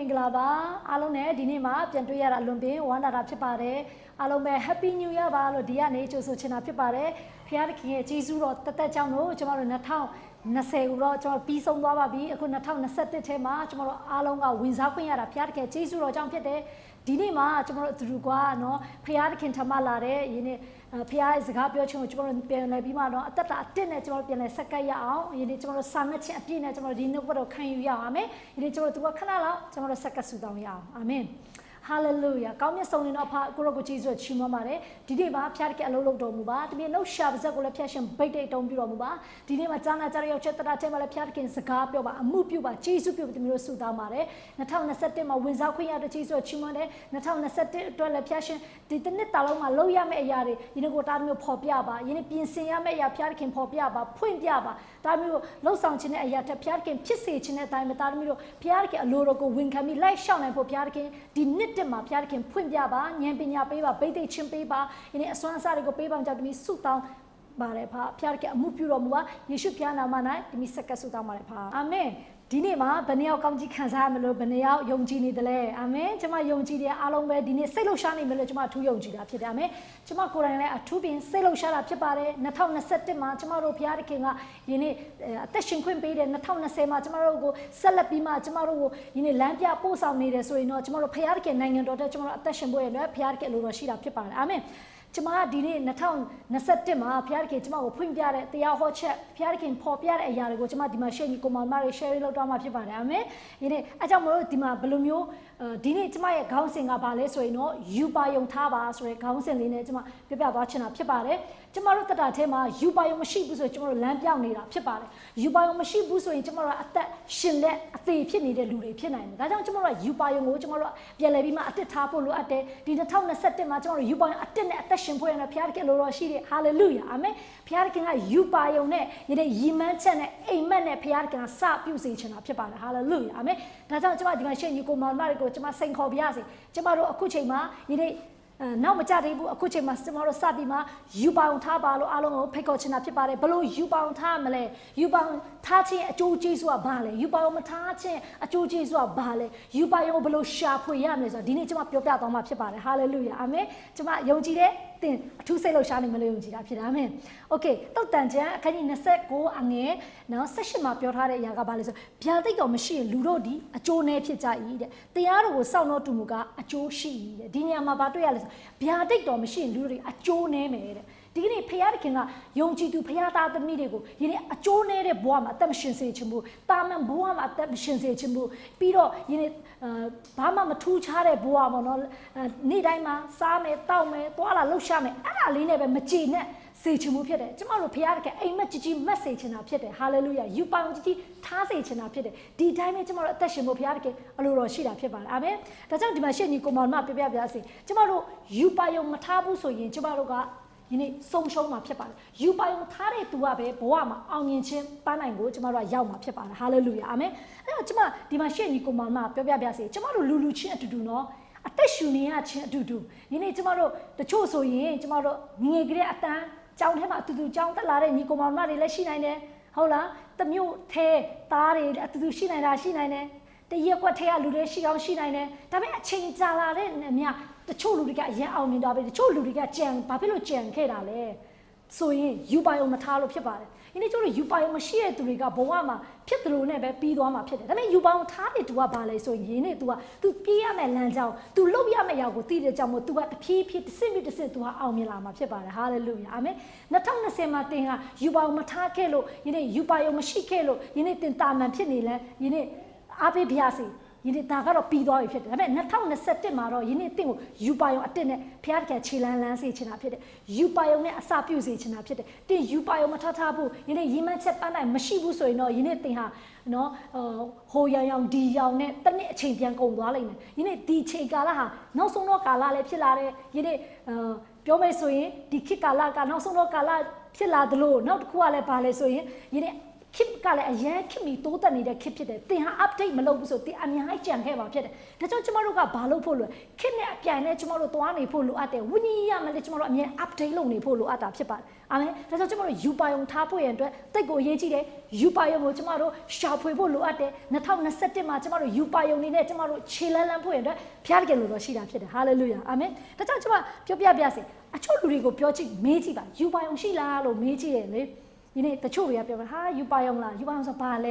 Minglava, Alone, Dinima, Piantuya Lumbi, one at Apipare, Alome, Happy New Year, Valo, Dia Nature, Suchina Pipare, Piarki, Chisu, Tata Chano, tomorrow Natao, Nase, Roger, Peace on Wabi, a good Natao, Nasette Tema, tomorrow Alonga, Winzapiara, Piarke, Chisu, Jampete, Dinima, tomorrow Trugua, no, Piarkin Tamalare, Yini. Pia is a gapio tomorrow Bimano, Tata, Tenet or Sakaya, you need tomorrow Summit, a peanut or dinner, what can you yame? You need to go to a canal, tomorrow Sakasudam. Amen. Hallelujah. Come your stone in a park, Goroguchis with Chimamare, Didima, Piarke Alolo Domuba, to be no sharp Zagola Passion, Bate Dombuba, Didima Zana Tario Chetara Temala Piarkin, Sakapio, Mupuba, Chisu with the Mirosudamare, Natana Setima, Winzaquia, the Chisu Chimane, Natana Sette, Tola Passion, did the Netaloma, Loya Mayari, you know what Armo Popiaba, Yinipian Siamaya, Piarkin Popiaba, Point Yaba, Tamio, Lo Sanchine, Ayata, Piarkin, Pissich in a time at Armiro, Piarke, Alorogo, Winkami, like Shan and Popiarkin, did Tema Piarkin Punjaba, Yampinya Peba, Bete Chimpeba, in a Swansarigo Peba, Jadmi Suta, Marepa, Piarke Mupuromua, Yeshupiana Mana, Misaka Suta Marepa. Amen. Dinema, Beneo Kamji Kazamelo, Beneo, Yongini Dele, Amen. Jama Yongji, Alombe, Dine, Selo Shani, Melojama, two Yongji, Pidame, Jama Koran, a tubin, Selo Shala Pipare, Natana Septima, Jamaro Piarkinga, Yini, Teshin Quimpe, Natana Sema, Jamarogo, Salapima, Jamaro, Yini Lampia Posa made so you know, Jamaro Piarkin, Nangan daughter, Jamaro Tashin Boy, Piarke Lurashida Pipar, Amen. Jama Dine, Natan, Nasetima, Piarke, Jama, Punjare, the Ahoche, Piarkin, Popiar, a Yarago, Jama, Dimasheni, Koma, Mari, Sherry, Lodama Pipar, Amen. In it, Ajamo, Dima, Blumio, Dine, Jama, Gouncing Abale, so you know, you buy your tabas, or Gouncing in it, Jama, Pipa watching up Pipare, Jamaro Tatema, you buy your machine, so Jamaro Lampian, Pipare, you buy your machine, so Jamaro at that Shinlet, a thief, needed Luri, Pinan, Gajan Jamaro, you buy your Jamaro, Yelabima at the Tapo, at the Dina Town, Septima, Jamaro, you buy at the Shimpo and a Piarke Loroshi, hallelujah, Amen. Piarkin, you buy your net, you know, ye mention amen, Piarkin, sap usage and a Pipana, hallelujah, Amen. That's how the machine you go, Marigo, Jama Saint Hobiasi, Jamaro Akuchema, you know. Now, Majari, a coach must tomorrow Sabima, you bound Tabalo, Alon, Pecochina Pipare, below you bound Tamale, you bound Tati, a Jojisua Bale, you bound Matati, a Jojisua Bale, you buy your below sharp yamas, or Dinitama Piopa on my Pipare, hallelujah, Amen. Jama Yojide, then two sailor shining Malunji, Amen. Okay, Tanja, can you set go and now session up your Hare Yagabalis, Piati or machine, Ludodi, a Joe Nepita eat, the other was sound not to Muga, a Joe she, Dinia Mabatualis. Piatic or machine, Luri, a Joe name. Dini Piatica, Yonji to Piata the Midigo, Yini a Joe name, Boam at the machine say Chimbu, Taman Boam at the machine say Chimbu, Piro, Yini Bama two Chare Boam on all Nidima, Same, Taume, Tuala Lushame, Aline, Machine, say Chimu Pede, tomorrow Piatica, a message message in our Pede, hallelujah, you bound Tasage in our Pede, D time tomorrow Tashimo Piatic, Aluro Shida Pipa, Amen. That's how the machine you come on map, tomorrow you buy your Matabu so in Chimaroga. Social ma Pipal. You buy on Tare to Abe, Boama, Onion Chin, Panango, Jamara Yama Pipal, hallelujah, Amen. Jama, the machine you come on map, Piabiasi, Jamaro Lulu Chin to do no, a Teshunia Chin to do. You need tomorrow the Choso Yin, tomorrow, Nigriata, Chow Hema to do Chow Talare, Nicoman Mari, Lashine, Hola, the mule te, Tare, at the Shina, Shina, the Yaquatea Ludeshi on Shina, Tabe change Talare, the Choluga Yaw in the Choluga Jang, Papilo Jang, Kedale. So you buy a Matalo Pipare. In it, you buy a machine to Riga Boama, Pietro never Pidoma Pit. I mean, you bound Tari to a ballet, so you need to Pia Melanzao, to Lobia Mayago, Tida Jamo, to what the P. Simi to say to her Almilama Pipare. Hallelujah. Amen. Natana Sema thing, you buy Matakelo, you buy a machikelo, you need in Tam and Pinilla, you need Abe Piasi. You need Tagaro Pido if it. I mean, Natana September, you need to you buy a dinner, Piarca Chilan Lance in a pit. You buy a sapus in a pit. Then you buy a matatabu, you know, Yemen Sepana, Mashibu, so you know, you need to have no Hoya Young D Young, the net change young old darling. You need D Che Galaha, no so no Gala Pilare, you need Piomesoe, the Kikalaka, no so no Gala Pila the low, not Kuala Palace, so you need. ခေတ်ကလည်းအရင်ခေတ်မီတိုးတက်နေတဲ့ခေတ်ဖြစ်တယ်တင်ဟာ update မလုပ်ဘူးဆိုတင်အများကြီးကြံခဲ့ပါဖြစ်တယ်ဒါကြောင့်ကျမတို့ကဘာလုပ်ဖို့လိုခေတ်နဲ့အပြိုင်နဲ့ကျမတို့သွားနေဖို့လိုအပ်တယ်ဝိညာဉ်ရမလဲကျမတို့အမြဲ update လုပ်နေဖို့လိုအပ်တာဖြစ်ပါတယ်အာမင်ဒါကြောင့်ကျမတို့ယူပါယုံထားဖို့ရန်အတွက်တိတ်ကိုအရေးကြီးတယ်ယူပါယုံကိုကျမတို့ရှာဖွေဖို့လိုအပ်တယ်2021မှာကျမတို့ယူပါယုံနေနဲ့ကျမတို့ခြေလန်းလန်းဖို့ရန်အတွက်ဖျားတကယ်လို့တော့ရှိတာဖြစ်တယ်ဟာလေလုယာအာမင်ဒါကြောင့်ကျမပြောပြပါစေအချို့လူတွေကိုပြောကြည့်မေးကြည့်ပါယူပါယုံရှိလားလို့မေးကြည့်တယ်လေဒီနေ့တချို့တွေကပြောဟာယူပါယုံလားယူပါယုံဆိုဘာလ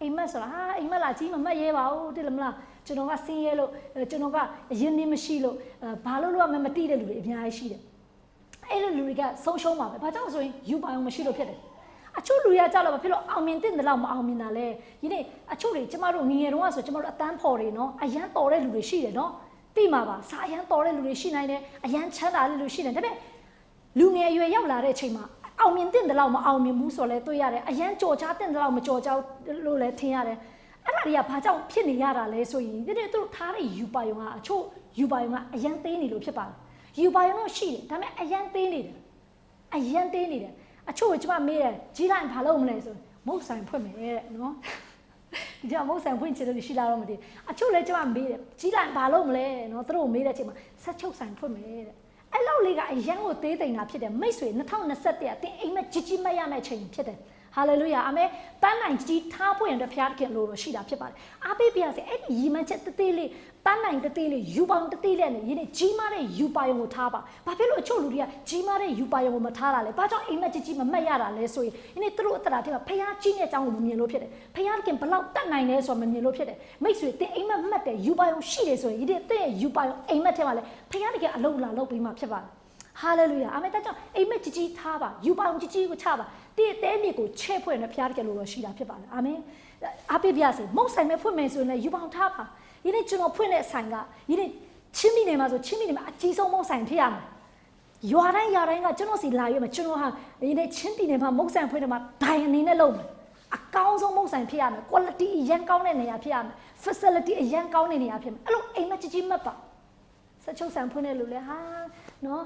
ဲအိမ်မက်ဆိုတာဟာအိမ်မက်လားကြီးမမှတ်ရဲပါဘူးတိလမလားကျွန်တော်ကစင်းရဲလို့ကျွန်တော်ကအရင်နေမရှိလို့ဘာလို့လို့မတိတဲ့လူတွေအများကြီးရှိတယ်အဲ့လိုလူတွေကဆုံးရှုံးပါပဲဘာကြောင့်ဆိုရင်ယူပါယုံမရှိလို့ဖြစ်တယ်အချို့လူတွေကကြောက်လို့ဘာဖြစ်လို့အောင်မြင်တဲ့လောက်မအောင်မြင်တာလဲဒီနေ့အချို့တွေကျမတို့ငငယ်တုန်းကဆိုကျမတို့အတန်းဖော်တွေနော်အရန်တော်တဲ့လူတွေရှိတယ်နော်သိမှာပါစာအရန်တော်တဲ့လူတွေရှိနိုင်တယ်အရန်ချမ်းသာတဲ့လူရှိတယ်ဒါပေမဲ့လူငယ်အရွယ်ရောက်လာတဲ့အချိန်မှာအောင်မြင်တဲ့လောက်မအောင်မြင်ဘူးဆိုလဲတွေ့ရတယ်အရန်ကြော်ချတဲ့လောက်မကြော်ချလို့လဲထင်ရတယ်အဲ့ဒါတွေကဘာကြောင့်ဖြစ်နေရတာလဲဆိုရင်ဒီနေ့သူတို့ထားတဲ့ယူပါယုံကအချို့ယူပါယုံကအရန်သေးနေလို့ဖြစ်ပါတယ်ယူပါယုံတော့ရှိတယ်ဒါပေမဲ့အရန်သေးနေတယ်အရန်သေးနေတယ်အချို့ကကျမမေးတယ်ကြီးလိုက်ဘာလုပ်မလဲဆိုမုတ်ဆိုင်ဖွင့်မယ်တဲ့နော်ဒီကမုတ်ဆိုင်ဖွင့်ချင်လို့ရှိလာတော့မသိအချို့လည်းကျမမေးတယ်ကြီးလိုက်ဘာလုပ်မလဲနော်သူတို့မေးတဲ့အချိန်မှာဆက်ချုပ်ဆိုင်ဖွင့်မယ်တဲ့အဲ့လောက်လေးကအရန်ကိုသေးတိမ်တာဖြစ်တယ်မိတ်ဆွေ2021ကတင်အိမ်မက်ကြီးကြီးမက်ရမယ့်ချိန်ဖြစ်တယ်ဟာလေလုယာအာမင်ပန်းနိုင်ကြီးထားဖို့ရတဲ့ဘုရားသခင်လို့ရှိတာဖြစ်ပါတယ်အားပေးပြရစေအဲ့ဒီရီမန်းချက်တသေးလေးပန်းနိုင်တသေးလေးယူပါုံတသေးလေးနဲ့ဒီနေ့ကြီးမားတဲ့ယူပါယုံကိုထားပါဘာဖြစ်လို့အချို့လူတွေကကြီးမားတဲ့ယူပါယုံကိုမထားတာလဲဘာကြောင့်အိမ်မက်ကြီးကြီးမမှတ်ရတာလဲဆိုရင်ဒီနေ့သူတို့အတ္တထဲမှာဘုရားကြီးတဲ့အကြောင်းကိုမမြင်လို့ဖြစ်တယ်ဘုရားသခင်ဘလောက်တတ်နိုင်လဲဆိုတော့မမြင်လို့ဖြစ်တယ်မိတ်ဆွေတင်အိမ်မက်မှတ်တဲ့ယူပါယုံရှိတယ်ဆိုရင်ဒီနေ့တဲ့ယူပါယုံအိမ်မက်ထဲမှာလဲဘုရားသခင်အလုံးလာလုပ်ပြီးမှဖြစ်ပါတယ်ဟာလေလုယာအာမင်ဒါကြောင့်အိမ်မက်ကြီးကြီးထားပါယူပါယုံကြီးကြီးကိုချပါတဲ့တဲမြစ်ကိုချဲ့ဖွင့်နေဖျားတကယ်လို့ရှိတာဖြစ်ပါတယ်အာမင်အားပေးပြစေမုတ်ဆိုင်မဲ့ဖွင့်မယ်ဆိုရင်လည်းယူပါအောင်ထားပါဒီနေ့ကျွန်တော်ဖွင့်တဲ့ဆိုင်ကဒီနေ့ချင်းမိနေမှာဆိုချင်းမိနေမှာအကြီးဆုံးမုတ်ဆိုင်ဖြစ်ရမယ်ရွာတိုင်းကကျွန်တော်စီလာရွေးမှာကျွန်တော်ဟာဒီနေ့ချင်းပြည်နယ်မှာမုတ်ဆိုင်ဖွင့်တယ်မှာဒိုင်အနေနဲ့လုပ်မယ်အကောင်းဆုံးမုတ်ဆိုင်ဖြစ်ရမယ် quality အရန်ကောင်းတဲ့နေရာဖြစ်ရမယ် facility အရန်ကောင်းတဲ့နေရာဖြစ်မယ်အဲ့လိုအိမ်မက်ကြီးကြီးမှတ်ပါဆက်ချုပ်ဆိုင်ဖွင့်တဲ့လူလဲဟာနော်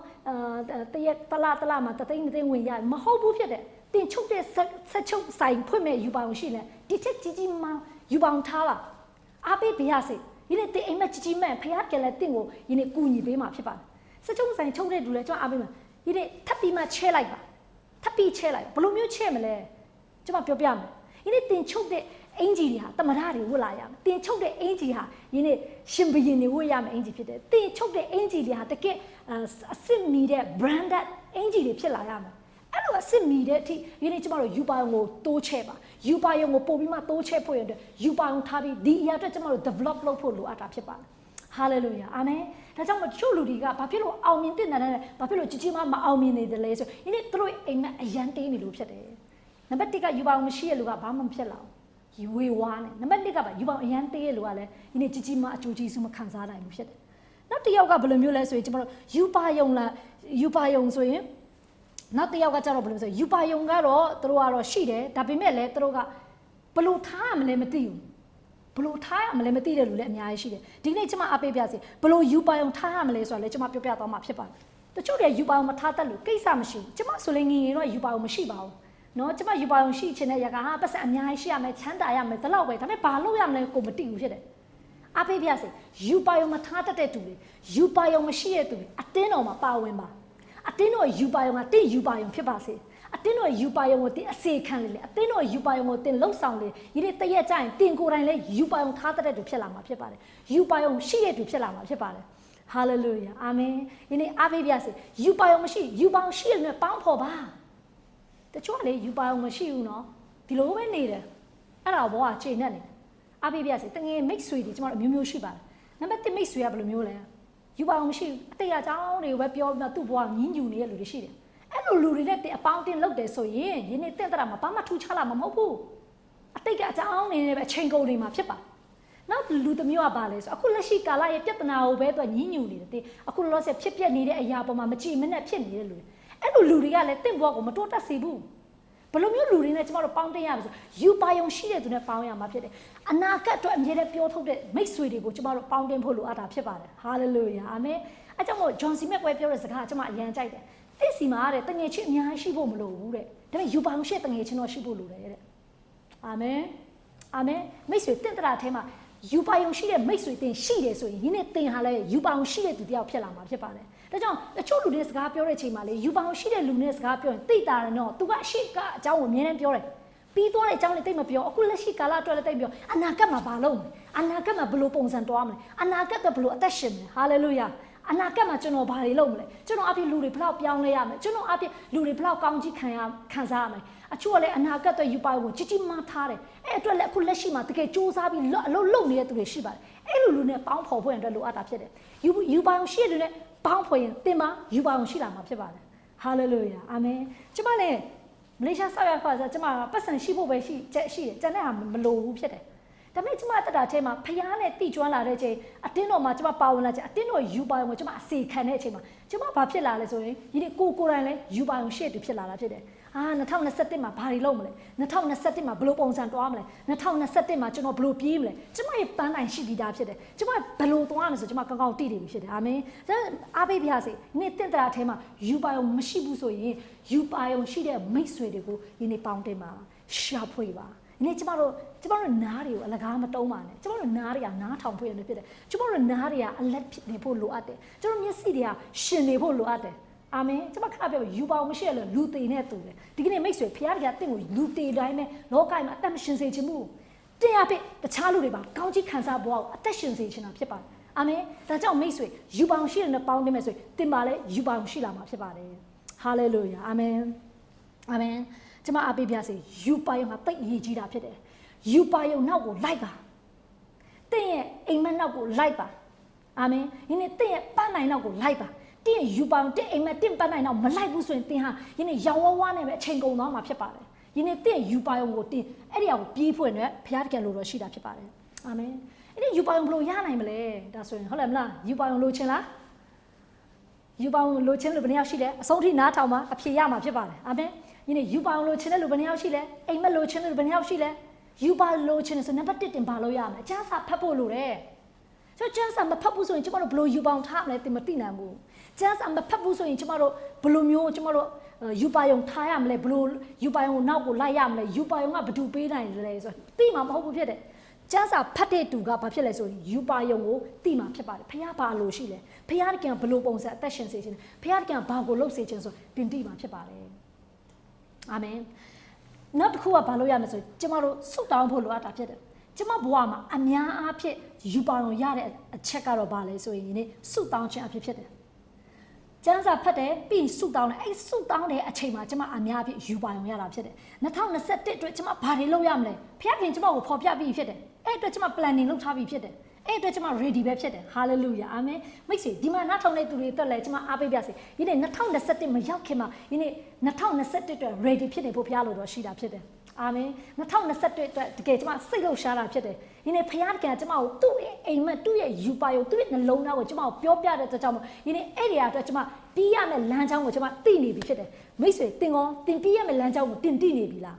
တရက်တလမှာတသိန်းဝင်ရမဟုတ်ဘူးဖြစ်တယ်တင်ချုပ်တဲ့ဆက်ချုပ်ဆိုင်ဖွင့်မဲ့ယူပါအောင်ရှိလဲဒီချက်ကြီးကြီးမှယူပါအောင်ထားပါအားပေးပြရစေဒီနေ့တင်အိမ်မက်ကြီးကြီးမှန်ဖခင်ကလည်းတင့်ကိုဒီနေ့ကူညီပေးမှာဖြစ်ပါတယ်ဆက်ချုပ်ဆိုင်ချုပ်တဲ့လူလဲကျွန်တော်အားပေးမှာဒီနေ့ထပ်ပြီးမှချဲလိုက်ပါထပ်ပြီးချဲလိုက်ဘယ်လိုမျိုးချဲမလဲကျွန်မပြောပြမယ်ဒီနေ့တင်ချုပ်တဲ့အင်ဂျီတွေဟာတမရတွေဝတ်လာရမယ်တင်ချုပ်တဲ့အင်ဂျီဟာဒီနေ့ရှင်ဘရင်တွေဝတ်ရမယ်အင်ဂျီဖြစ်တယ်တင်ချုပ်တဲ့အင်ဂျီတွေဟာတကယ်အစစ်မီတဲ့ branded အင်ဂျီတွေဖြစ်လာရမယ်အဲ့လိုအစစ်မီတဲ့အထိဒီနေ့ကျမတို့ယူပါယုံကိုတိုးချဲ့ပါယူပါယုံကိုပို့ပြီးမှတိုးချဲ့ဖို့ရတဲ့ယူပါယုံထားပြီးဒီအရာအတွက်ကျမတို့ develop လုပ်ဖို့လိုအပ်တာဖြစ်ပါတယ်ဟာလေလုယာအာမင်ဒါကြောင့်မချို့လူတွေကဘာဖြစ်လို့အောင်မြင်တဲ့နဲ့ဘာဖြစ်လို့ကြီးကြီးမားမအောင်မြင်နေတယ်လဲဆိုဒီနေ့သူတို့အိမ်မက်အရန်တင်းနေလို့ဖြစ်တယ်နံပါတ်1ကယူပါယုံမရှိတဲ့လူကဘာမှမဖြစ်လာဘူးဝေဝါးနဲ့နံပါတ်2ကပါယူပါအောင်အရန်သေးရလို့ကလည်းဒီနေ့ကြီးကြီးမားအကျိုးကြီးစုမခံစားနိုင်ဘူးဖြစ်တယ်။နောက်တစ်ယောက်ကဘယ်လိုမျိုးလဲဆိုရင်ကျွန်တော်တို့ယူပါယုံလားယူပါယုံဆိုရင်နောက်တစ်ယောက်ကကြတော့ဘယ်လိုဆိုယူပါယုံကတော့သူတို့ကတော့ရှိတယ်ဒါပေမဲ့လည်းသူတို့ကဘယ်လိုထားရမလဲမသိဘူးဘယ်လိုထားရမလဲမသိတဲ့လူလည်းအများကြီးရှိတယ်ဒီနေ့ကျွန်မအပေးပြစီဘယ်လိုယူပါယုံထားရမလဲဆိုတာလည်းကျွန်မပြောပြသွားမှာဖြစ်ပါတယ်တချို့တွေယူပါယုံမထားတတ်လို့ကိစ္စမရှိဘူးကျွန်မဆိုလည်းငငယ်တော့ယူပါယုံမရှိပါဘူးနော်ကျမယူပါအောင်ရှိချင်တဲ့ရကဟာပတ်စံအများကြီးရှိရမယ်ချမ်းသာရမယ်ဒါတော့ပဲဒါပေမဲ့ဘာလို့ရမလဲကိုမသိဘူးဖြစ်တယ်အားပေးပြစေယူပါအောင်မထားတတ်တဲ့သူတွေယူပါအောင်မရှိတဲ့သူတွေအတင်းတော်မှာပါဝင်ပါအတင်းတော်ယူပါအောင်ကတင်းယူပါအောင်ဖြစ်ပါစေအတင်းတော်ယူပါအောင်ကိုတင်းအစေခံလေအတင်းတော်ယူပါအောင်ကိုတင်းလှုပ်ဆောင်လေဒီနေ့တရက်ကျရင်တင်းကိုယ်တိုင်လည်းယူပါအောင်ထားတတ်တဲ့သူဖြစ်လာမှာဖြစ်ပါတယ်ယူပါအောင်ရှိတဲ့သူဖြစ်လာမှာဖြစ်ပါတယ်ဟာလေလုယာအာမင်ဒီနေ့အားပေးပြစေယူပါအောင်မရှိယူပါအောင်ရှိတဲ့နဲ့ပေါင်းဖော်ပါတချို့ကလေယူပါအောင်မရှိဘူးเนาะဒီလိုပဲနေတယ်အဲ့ဒါဘောကချိန်နဲ့နေအားပေးပြစေတငယ်မိတ်ဆွေတွေကျမတို့အမျိုးမျိုးရှိပါတယ်နံပါတ်1မိတ်ဆွေကဘယ်လိုမျိုးလဲယူပါအောင်မရှိဘူးအတေအကြောင်းတွေကိုပဲပြောပြီးတော့သူ့ဘဝညင်းညူနေတဲ့လူတွေရှိတယ်အဲ့လိုလူတွေနဲ့အပေါင်းတင်လုပ်တယ်ဆိုရင်ယနေ့တင့်တရာမှာဘာမှထူးခြားလာမှာမဟုတ်ဘူးအတိတ်ကအကြောင်းနေနေပဲချိန်ကုန်နေမှာဖြစ်ပါနောက်လူတစ်မျိုးကပါလဲဆိုအခုလက်ရှိကာလရဲ့ပြဿနာကိုပဲသူညင်းညူနေတယ်အခုလောလောဆယ်ဖြစ်ပျက်နေတဲ့အရာပေါ်မှာမကြည့်မနဲ့ဖြစ်နေတဲ့လူတွေအဲ့လိုလူတွေကလည်းတင့်ဘဝကိုမတိုးတက်စေဘူးဘယ်လိုမျိုးလူတွေနဲ့ကျမတို့ပေါင်းတင်ရမလဲဆိုယူပါယုံရှိတဲ့သူနဲ့ပေါင်းရမှာဖြစ်တယ်အနာဂတ်အတွက်အမြဲတမ်းပြောထုတ်တဲ့မိတ်ဆွေတွေကိုကျမတို့ပေါင်းတင်ဖို့လိုအပ်တာဖြစ်ပါတယ်ဟာလေလုယာအာမင်အဲကြောင့်မို့ဂျွန်စီမက်ကွဲပြောတဲ့စကားကကျမအရန်ကြိုက်တယ်တစ်စီမှာတဲ့တငယ်ချင်းအများကြီးရှိဖို့မလိုဘူးတဲ့ဒါပေမဲ့ယူပါယုံရှိတဲ့တငယ်ချင်းတော့ရှိဖို့လိုတယ်တဲ့ အာမင်အာမင်မိတ်ဆွေတင့်တရာထဲမှာယူပါယုံရှိတဲ့မိတ်ဆွေတင်ရှိတယ်ဆိုရင်ဒီနေ့တင်ဟာလဲယူပါယုံရှိတဲ့သူတယောက်ဖြစ်လာမှာဖြစ်ပါတယ်ဒါကြောင့်တချို့လူတွေစကားပြောတဲ့အချိန်မှာလေယူပါယုံရှိတဲ့လူနဲ့စကားပြောရင်သိတာတယ်နော်သူကအရှိကအကြောင်းကိုအမြဲတမ်းပြောတယ်ပြီးသွားတဲ့အကြောင်းလေးတိတ်မပြောအခုလက်ရှိကာလအတွက်လည်းတိတ်ပြောအနာဂတ်မှာဘာလုပ်မလဲအနာဂတ်မှာဘယ်လိုပုံစံတွားမလဲအနာဂတ်ကဘယ်လိုအသက်ရှင်မလဲဟာလေလုယာအနာဂတ်မှာကျွန်တော်ဘာတွေလုပ်မလဲကျွန်တော်အပြင်လူတွေဘယ်လောက်ပြောင်းလဲရမလဲကျွန်တော်အပြင်လူတွေဘယ်လောက်ကောင်းကြီးခံစားရမလဲအချို့ကလည်းအနာဂတ်အတွက်ယူပါယုံကိုကြီးကြီးမားထားတယ်အဲ့အတွက်လည်းအခုလက်ရှိမှာတကယ်စူးစမ်းပြီးအလုပ်လုပ်နေတဲ့သူတွေရှိပါတယ်အဲ့လိုလူနဲ့ပေါင်းဖော်ဖို့အတွက်လိုအပ်တာဖြစ်တယ်ယူပါယုံရှိတဲ့လူနဲ့ပေါင်းဖော်ရင်တင်မှာယူပါယုံရှိလာမှာဖြစ်ပါတယ်ဟာလေလုယာအာမင်ကျမလည်းမလေးရှားဆောက်ရခွာဆိုကျမပတ်စံရှိဖို့ပဲရှိတယ်ကျန်တဲ့ဟာမလိုဘူးဖြစ်တယ်ဒါပေမဲ့ကျမတက်တာထဲမှာဖျားနဲ့တိကျွမ်းလာတဲ့အချိန်အတင်းတော်မှာကျမပါဝင်လာချိန်အတင်းတော်ယူပါယုံကိုကျမအစီခံတဲ့အချိန်မှာကျမဘာဖြစ်လာလဲဆိုရင်ဒီနေ့ကိုယ်တိုင်လဲယူပါယုံရှေ့တူဖြစ်လာတာဖြစ်တယ်2021မှာဘာတွေလုပ်မလဲ2021မှာဘယ်လိုပုံစံတွားမလဲ2021မှာကျွန်တော်ဘယ်လိုပြေးမလဲကျမရဲ့ပန်းတိုင်ရှိပြီးသားဖြစ်တယ်ကျမဘယ်လိုတွားမလဲဆိုကျမကောင်းကောင်းသိနေပြီဖြစ်တယ်အာမင်ဒါအားပေးပါစေဒီနေ့တင့်တာထဲမှာယူပါယုံမရှိဘူးဆိုရင်ယူပါယုံရှိတဲ့မိတ်ဆွေတွေကိုဒီနေ့ပေါင်းတင်ပါရှာဖွေပါဒီနေ့ကျမတို့နားတွေကိုအလကားမတုံးပါနဲ့ကျမတို့နားတွေကနားထောင်ဖွေနေဖြစ်တယ်ကျမတို့နားတွေကအလက်ဖြစ်နေဖို့လိုအပ်တယ်ကျမတို့မျက်စိတွေကရှင်နေဖို့လိုအပ်တယ်အာမင်ကျမခဏပြောယူပါအောင်မရှိရလို့လူသေးနဲ့တူတယ်ဒီကနေ့မိတ်ဆွေဖခင်ကတင့်ကိုလူသေးတိုင်းနဲ့လောကမှာအသက်မရှင်စေခြင်းဘူးတင်ရပြီတခြားလူတွေပါကောင်းကြီးခံစားဘဝကိုအသက်ရှင်စေခြင်းတာဖြစ်ပါတယ်အာမင်ဒါကြောင့်မိတ်ဆွေယူပါအောင်ရှိတဲ့နဲ့ပေါင်းနေမယ်ဆိုရင်တင်ပါလဲယူပါအောင်ရှိလာမှာဖြစ်ပါတယ်ဟာလေလုယာအာမင်အာမင်ကျမအားပေးပါစေယူပါယုံဟာတိတ်အရေးကြီးတာဖြစ်တယ်ယူပါယုံနောက်ကိုလိုက်ပါတင်ရဲ့အိမ်မက်နောက်ကိုလိုက်ပါအာမင်ဒီနေ့တင်ရဲ့ပန်းနိုင်နောက်ကိုလိုက်ပါတင်ယူပါအောင်တင်အိမ်မက်တင်ပန်းနိုင်တော့မလိုက်ဘူးဆိုရင်တင်ဟာယနေ့ရောင်ဝဝနဲ့ပဲအချိန်ကုန်သွားမှာဖြစ်ပါတယ်ယနေ့တင်ယူပါအောင်ကိုတင်အဲ့ဒီအကိုပြေးဖွင့်နဲ့ဘုရားတကယ်လို့တော့ရှိတာဖြစ်ပါတယ်အာမင်အဲ့ဒီယူပါအောင်ဘယ်လိုရနိုင်မလဲဒါဆိုရင်ဟုတ်တယ်မလားယူပါအောင်လိုချင်လားယူပါအောင်လိုချင်လို့ဘယ်နှယောက်ရှိလဲအဆုံးထိနားထောင်မှာအဖြေရမှာဖြစ်ပါတယ်အာမင်ယနေ့ယူပါအောင်လိုချင်တဲ့လူဘယ်နှယောက်ရှိလဲအိမ်မက်လိုချင်တဲ့လူဘယ်နှယောက်ရှိလဲယူပါလိုချင်တယ်ဆိုနံပါတ်1တင်ပါလို့ရမယ်အကျန်းစာဖတ်ဖို့လိုတယ်ဆိုကျန်းစာမဖတ်ဘူးဆိုရင်ကျမတို့ဘယ်လိုယူပါအောင်ထားမလဲတင်မသိနိုင်ဘူးကျန်းစာမဖတ်ဘူးဆိုရင်ကျမတို့ဘယ်လိုမျိုးကျမတို့ယူပါယုံထားရမလဲဘယ်လိုယူပါယုံကိုနောက်ကိုလိုက်ရမလဲယူပါယုံကဘယ်သူပေးနိုင်လဲဆိုတော့သိမှာမဟုတ်ဘူးဖြစ်တယ်ကျန်းစာဖတ်တဲ့သူကဘာဖြစ်လဲဆိုရင်ယူပါယုံကိုသိမှာဖြစ်ပါတယ်ဖခင်ဘာလို့ရှိလဲဖခင်ကဘယ်လိုပုံစံအသက်ရှင်စေခြင်းဖခင်ကဘာကိုလုပ်စေခြင်းဆိုတင်သိမှာဖြစ်ပါတယ်အာမင်နောက်တစ်ခုကဘာလို့ရမလဲဆိုကျမတို့ဆုတောင်းဖို့လိုအပ်တာဖြစ်တယ်ကျမဘဝမှာအများအားဖြင့်ယူပါရုံရတဲ့အချက်ကတော့ဘာလဲဆိုရင်ဒီနေ့ဆုတောင်းခြင်းအဖြစ်ဖြစ်တယ်ကျမ်းစာဖတ်တယ်ပြီးဆုတောင်းတယ်အဲ့ဆုတောင်းတဲ့အချိန်မှာကျမအများအားဖြင့်ယူပါရုံရတာဖြစ်တယ်2021အတွက်ကျမဘာတွေလုပ်ရမလဲဖခင်ကျမကိုဖော်ပြပြီးဖြစ်တယ်အဲ့အတွက်ကျမ planning လုပ်ထားပြီးဖြစ်တယ်အဲ့အတွက်ကျမ ready ပဲဖြစ်တယ် hallelujah အာမင်မိတ်ဆွေဒီမှာနားထောင်တဲ့သူတွေအတွက်လည်းကျမအားပေးပါစေဒီနေ့2021မရောက်ခင်မှာဒီနေ့2021အတွက် ready ဖြစ်နေဖို့ဘုရားလိုတော့ရှိတာဖြစ်တယ်အာမင်2021အတွက်တကယ်ကျမစိတ်လှုပ်ရှားတာဖြစ်တယ်ဒီနေ့ဘုရားကကျမကိုသူ့ရဲ့အိမ်မက်သူ့ရဲ့ယူပါယုံသူ့ရဲ့နှလုံးသားကိုကျမကိုပြောပြတဲ့အတွက်ကြောင့်မို့ဒီနေ့အဲ့ဒီအတွက်ကျမတီးရမယ့်လမ်းကြောင်းကိုကျမသိနေပြီဖြစ်တယ်မိတ်ဆွေတင်တီးရမယ့်လမ်းကြောင်းကိုတင်သိနေပြီလား